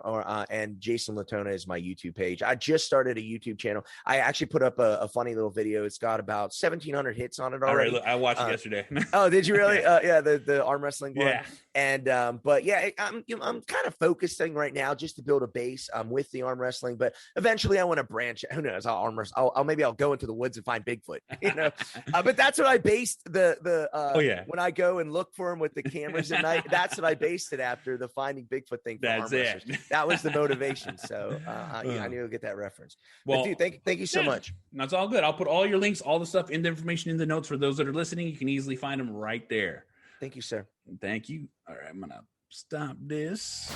and Jason Latona is my YouTube page. I just started a YouTube channel. I actually put up a funny little video. It's got about 1,700 hits on it already. All right, I watched it yesterday. Oh, did you really? Yeah, the arm wrestling one. Yeah. And but yeah, I'm kind of focusing right now just to build a base with the arm wrestling. But eventually, I want to branch. Who knows? I'll arm wrestle. Maybe I'll go into the woods and find Bigfoot. You know, but that's what I based when I go and look for him with the cameras at night. That's what I based it after, the finding Bigfoot thing. That's it. That was the motivation. So I knew to get that reference. Well, but dude, thank you so much. That's all good. I'll put all your links, all the stuff in the information in the notes for those that are listening. You can easily find them right there. Thank you, sir. Thank you. All right, I'm gonna stop this.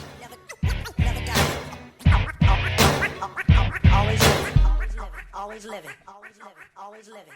Never die. Always living. Always living. Always living. Always living. Always living.